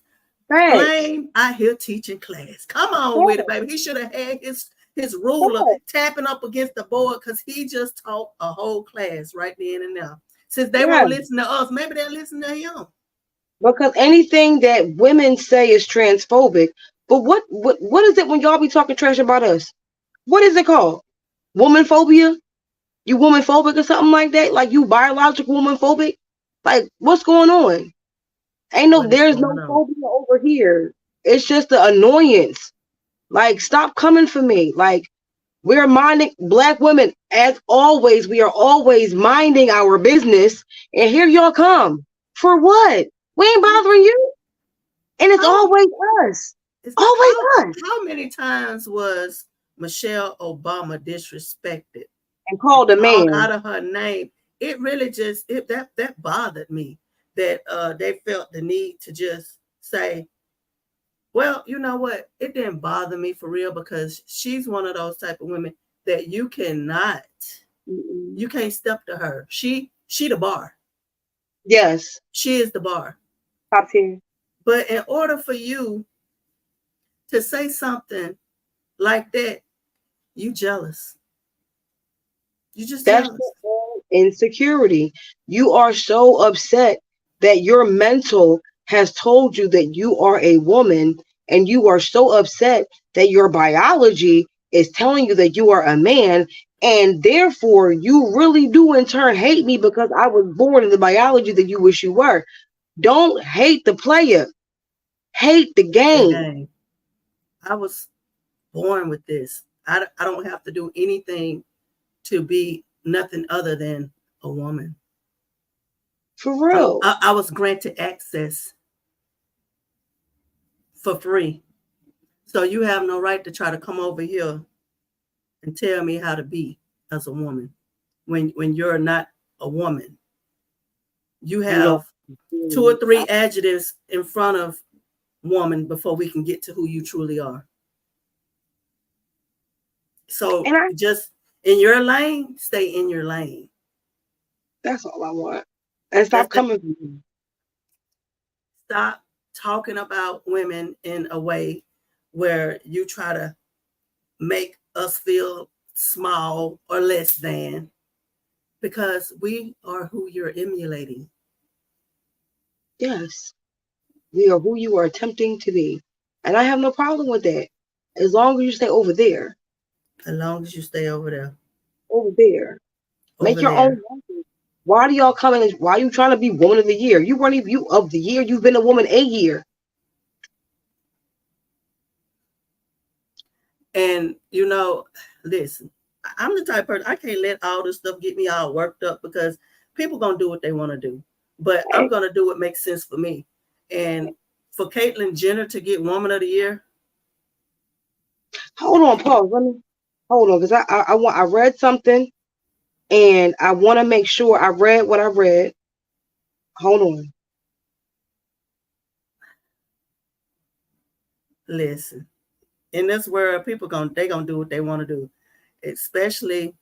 Flame, I hear teaching class. Come on with it, baby. He should have had his ruler tapping up against the board because he just taught a whole class right then and now. Since they won't listen to us, maybe they'll listen to him. Because anything that women say is transphobic. But what is it when y'all be talking trash about us? What is it called? Womanphobia? You womanphobic or something like that? Like you biological womanphobic? Like what's going on? There's no phobia over here. It's just the annoyance. Like stop coming for me. Like we're minding black women as always. We are always minding our business. And here y'all come. For what? We ain't bothering you. And it's always us. It's always us. How many times was Michelle Obama disrespected and called a man out of her name? It really just that bothered me that they felt the need to just say, well, you know what? It didn't bother me for real because she's one of those type of women that you cannot, you can't step to her. She the bar. Yes. She is the bar. Top tier. But in order for you to say something like that, you jealous. You just That's jealous. Insecurity. You are so upset that your mental has told you that you are a woman, and you are so upset that your biology is telling you that you are a man, and therefore you really do in turn hate me because I was born in the biology that you wish you were. Don't hate the player. Hate the game. I was born with this. I don't have to do anything to be nothing other than a woman. For real. I was granted access for free. So you have no right to try to come over here and tell me how to be as a woman when you're not a woman. You have 2 or 3 adjectives in front of woman before we can get to who you truly are. So And just in your lane, stay in your lane. that's all I want. And stop coming for me. Stop talking about women in a way where you try to make us feel small or less than, because we are who you're emulating. Yes. We are who you are attempting to be. And I have no problem with that. As long as you stay over there. As long as you stay over there. Over there. Make Over your there. own rankings. Why do y'all come in? Why are you trying to be woman of the year? You weren't even you of the year. You've been a woman a year. And you know, listen, I'm the type of person, I can't let all this stuff get me all worked up, because people gonna do what they want to do. But I'm gonna do what makes sense for me. And for Caitlyn Jenner to get Woman of the Year. Hold on, pause. Let me hold on, because I read something, and I want to make sure I read what I read. Hold on. Listen, in this world, people they gonna do what they want to do, especially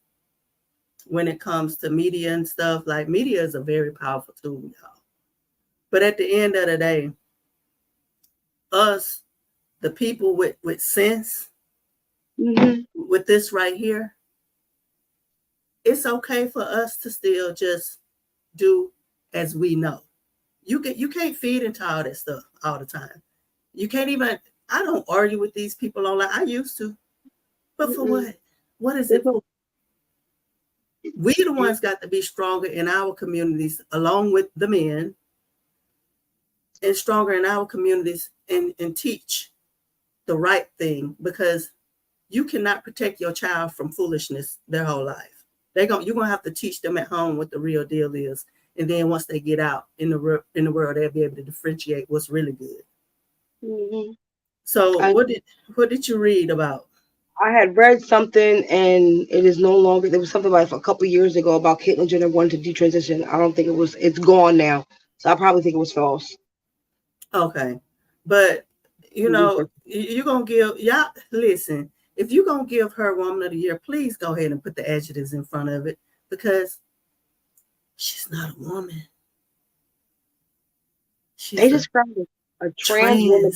when it comes to media and stuff. Like, media is a very powerful tool, y'all. But at the end of the day, us, the people with sense, with this right here, it's okay for us to still just do as we know. You can't feed into all that stuff all the time. You can't even. I don't argue with these people online. I used to, but for what? What is it for? We the ones got to be stronger in our communities, along with the men, and stronger in our communities, and teach the right thing, because you cannot protect your child from foolishness their whole life. You're gonna have to teach them at home what the real deal is, and then once they get out in the world, they'll be able to differentiate what's really good. So what did you read about? I had read something, and it is no longer. There was something like a couple of years ago about Caitlyn Jenner wanting to detransition. I don't think it was. It's gone now, so I probably think it was false. Okay, but you know, you're gonna give y'all. Listen, if you're gonna give her Woman of the Year, please go ahead and put the adjectives in front of it, because she's not a woman. They described a trans woman.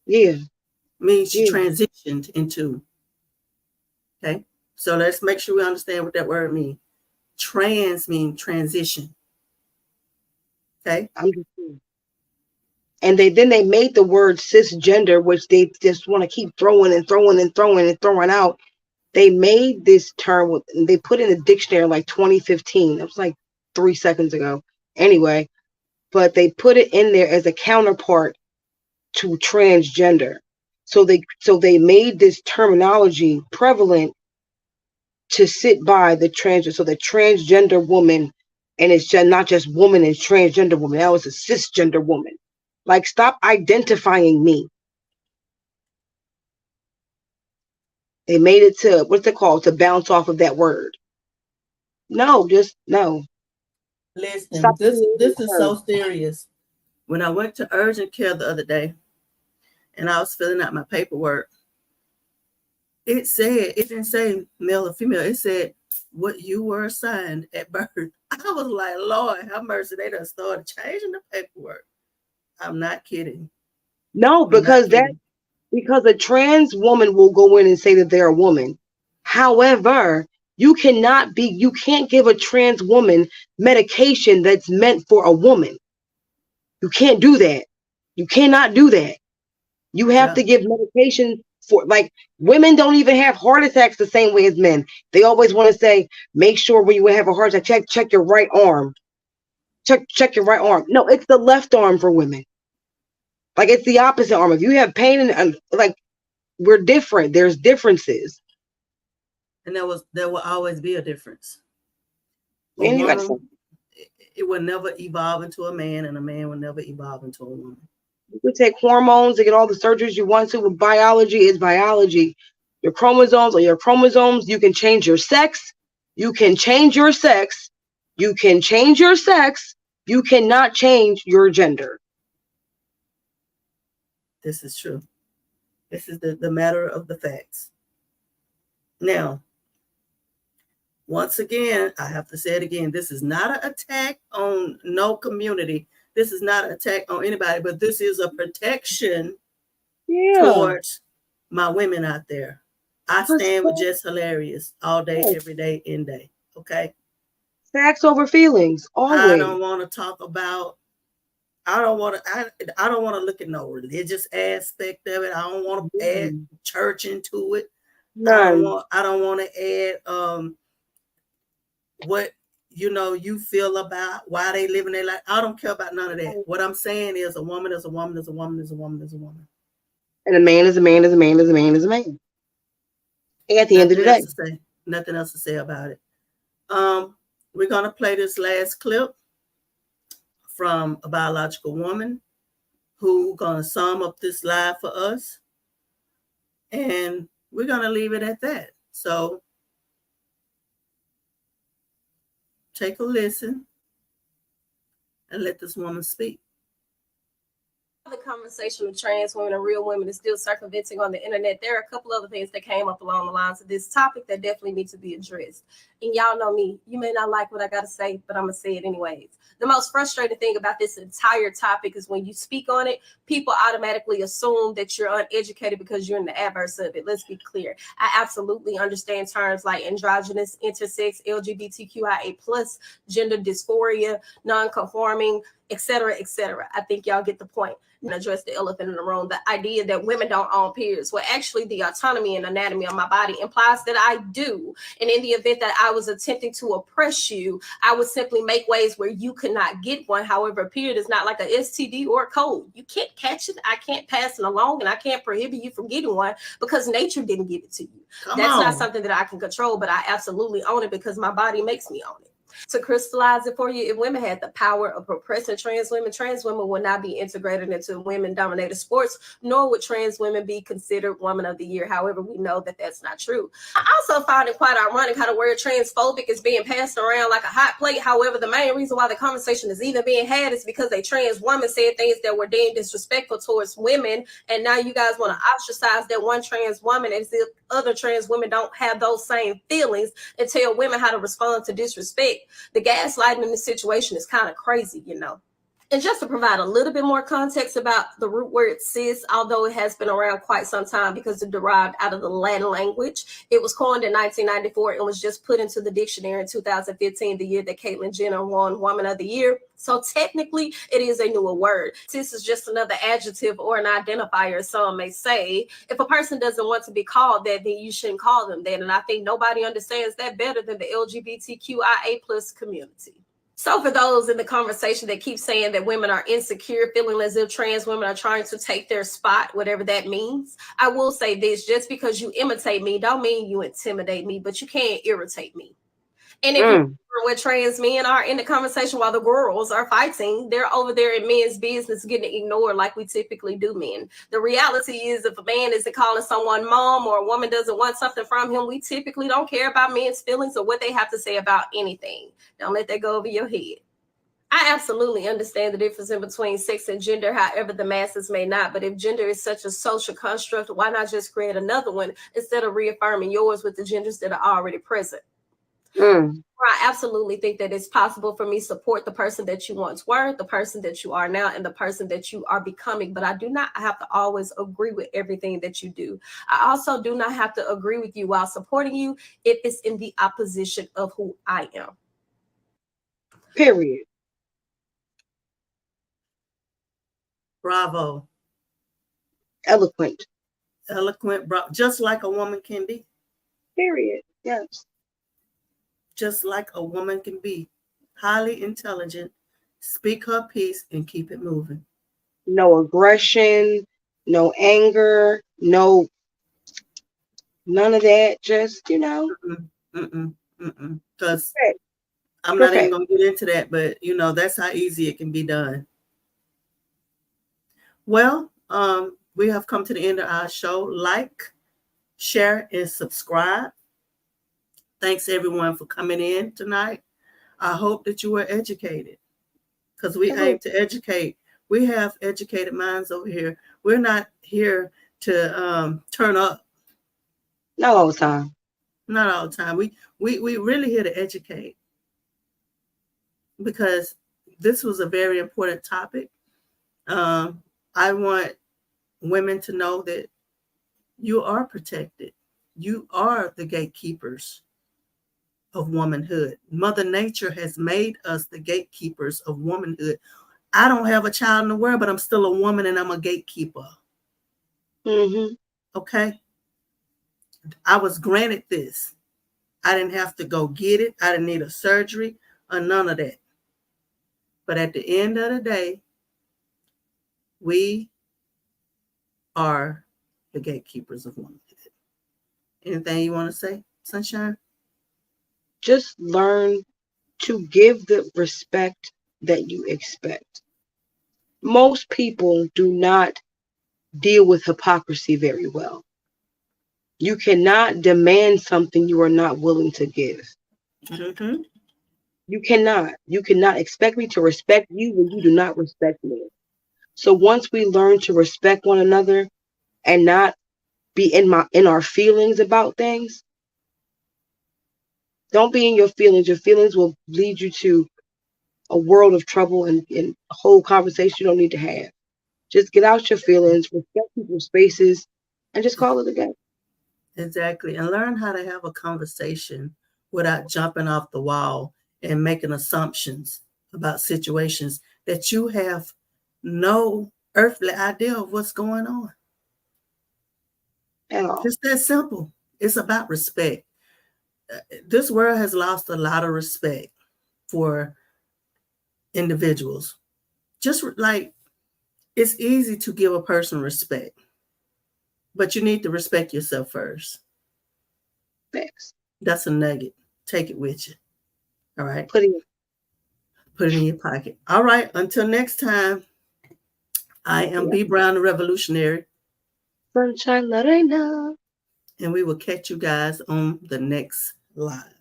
Yeah. Means she transitioned into. Okay. So let's make sure we understand what that word means. Trans means transition. Okay. I'm just saying. And they made the word cisgender, which they just want to keep throwing out. They made this term, they put in the dictionary like 2015. That was like 3 seconds ago. Anyway, but they put it in there as a counterpart to transgender. So they made this terminology prevalent to sit by the transgender. So the transgender woman, and it's just not just woman and transgender woman. That was a cisgender woman. Like, stop identifying me. They made it to, what's it called, to bounce off of that word. No, just no. Listen, stop. This is so serious. When I went to urgent care the other day, and I was filling out my paperwork, it didn't say male or female. It said what you were assigned at birth. I was like, Lord have mercy. They done started changing the paperwork. I'm not kidding. No, because a trans woman will go in and say that they're a woman. However, you can't give a trans woman medication that's meant for a woman. You can't do that. You cannot do that. You have to give medication for, like, women don't even have heart attacks the same way as men. They always want to say, make sure when you have a heart attack, check your right arm. Check your right arm. No, it's the left arm for women. Like, it's the opposite arm. If you have pain, and like, we're different. There's differences. And there will always be a difference. And it will never evolve into a man, and a man will never evolve into a woman. You can take hormones and get all the surgeries you want to. With biology is biology. Your chromosomes are your chromosomes. You can change your sex. You can change your sex. You can change your sex. You cannot change your gender. This is true. This is the matter of the facts. Now, once again, I have to say it again. This is not an attack on no community. This is not an attack on anybody, but this is a protection towards my women out there. I stand with Just Hilarious all day, every day, in day. Okay. Facts over feelings. Always. I don't want to talk about. I don't want to look at no religious aspect of it. I don't want to add church into it. None. I don't want to add what you feel about why they living their life. I don't care about none of that. What I'm saying is a woman is a woman is a woman is a woman is a woman. And a man is a man is a man is a man is a man. At the end of the day. Nothing else to say about it. We're gonna play this last clip from a biological woman who gonna sum up this live for us. And we're gonna leave it at that. So take a listen and let this woman speak. The conversation of trans women and real women is still circumventing on the internet. There are a couple other things that came up along the lines of this topic that definitely need to be addressed. And y'all know me, you may not like what I got to say, but I'm going to say it anyways. The most frustrating thing about this entire topic is when you speak on it, people automatically assume that you're uneducated because you're in the adverse of it. Let's be clear. I absolutely understand terms like androgynous, intersex, LGBTQIA+, gender dysphoria, non-conforming, etc., etc. I think y'all get the point. And address the elephant in the room, the idea that women don't own periods. Well, actually, the autonomy and anatomy of my body implies that I do. And in the event that I was attempting to oppress you, I would simply make ways where you could not get one. However, a period is not like a STD or a cold. You can't catch it. I can't pass it along, and I can't prohibit you from getting one because nature didn't give it to you. That's not something that I can control, but I absolutely own it because my body makes me own it. To crystallize it for you, if women had the power of oppressing trans women would not be integrated into women-dominated sports, nor would trans women be considered Woman of the Year. However, we know that that's not true. I also find it quite ironic how the word transphobic is being passed around like a hot plate. However, the main reason why the conversation is even being had is because a trans woman said things that were deemed disrespectful towards women, and now you guys want to ostracize that one trans woman as if other trans women don't have those same feelings and tell women how to respond to disrespect. The gaslighting in this situation is kind of crazy, you know. And just to provide a little bit more context about the root word cis, although it has been around quite some time because it derived out of the Latin language, it was coined in 1994 and was just put into the dictionary in 2015, the year that Caitlyn Jenner won Woman of the Year. So technically, it is a newer word. Cis is just another adjective or an identifier, some may say. If a person doesn't want to be called that, then you shouldn't call them that. And I think nobody understands that better than the LGBTQIA+ community. So for those in the conversation that keep saying that women are insecure, feeling as if trans women are trying to take their spot, whatever that means, I will say this: just because you imitate me don't mean you intimidate me, but you can't irritate me. And if you're where trans men are in the conversation while the girls are fighting, they're over there in men's business getting ignored like we typically do men. The reality is if a man isn't calling someone mom or a woman doesn't want something from him, we typically don't care about men's feelings or what they have to say about anything. Don't let that go over your head. I absolutely understand the difference in between sex and gender, however the masses may not. But if gender is such a social construct, why not just create another one instead of reaffirming yours with the genders that are already present? I absolutely think that it's possible for me to support the person that you once were, the person that you are now, and the person that you are becoming. But I do not have to always agree with everything that you do. I also do not have to agree with you while supporting you if it's in the opposition of who I am. Period. Bravo. Eloquent. Just like a woman can be. Period. Yes. Just like a woman can be. Highly intelligent, speak her piece, and keep it moving. No aggression, no anger, none of that. Just, Because I'm not even going to get into that, but, that's how easy it can be done. Well, we have come to the end of our show. Like, share, and subscribe. Thanks, everyone, for coming in tonight. I hope that you were educated because we aim to educate. We have educated minds over here. We're not here to turn up. Not all the time. Not all the time. We really here to educate, because this was a very important topic. I want women to know that you are protected. You are the gatekeepers of womanhood. Mother Nature has made us the gatekeepers of womanhood. I don't have a child in the world, but I'm still a woman and I'm a gatekeeper. Mm-hmm. Okay? I was granted this. I didn't have to go get it. I didn't need a surgery or none of that. But at the end of the day, we are the gatekeepers of womanhood. Anything you want to say, Sunshine? Just learn to give the respect that you expect. Most people do not deal with hypocrisy very well. You cannot demand something you are not willing to give. Mm-hmm. You cannot expect me to respect you when you do not respect me. So once we learn to respect one another and not be in our feelings about things, don't be in your feelings. Your feelings will lead you to a world of trouble and a whole conversation you don't need to have. Just get out your feelings, respect people's spaces, and just call it a day. Exactly. And learn how to have a conversation without jumping off the wall and making assumptions about situations that you have no earthly idea of what's going on. At all. Just that simple. It's about respect. This world has lost a lot of respect for individuals. Just like it's easy to give a person respect, but you need to respect yourself first. Thanks. That's a nugget. Take it with you. All right. Put it in your pocket. All right. Until next time, I am B. Brown, the Revolutionary. Sunshine La Reina. And we will catch you guys on the next live.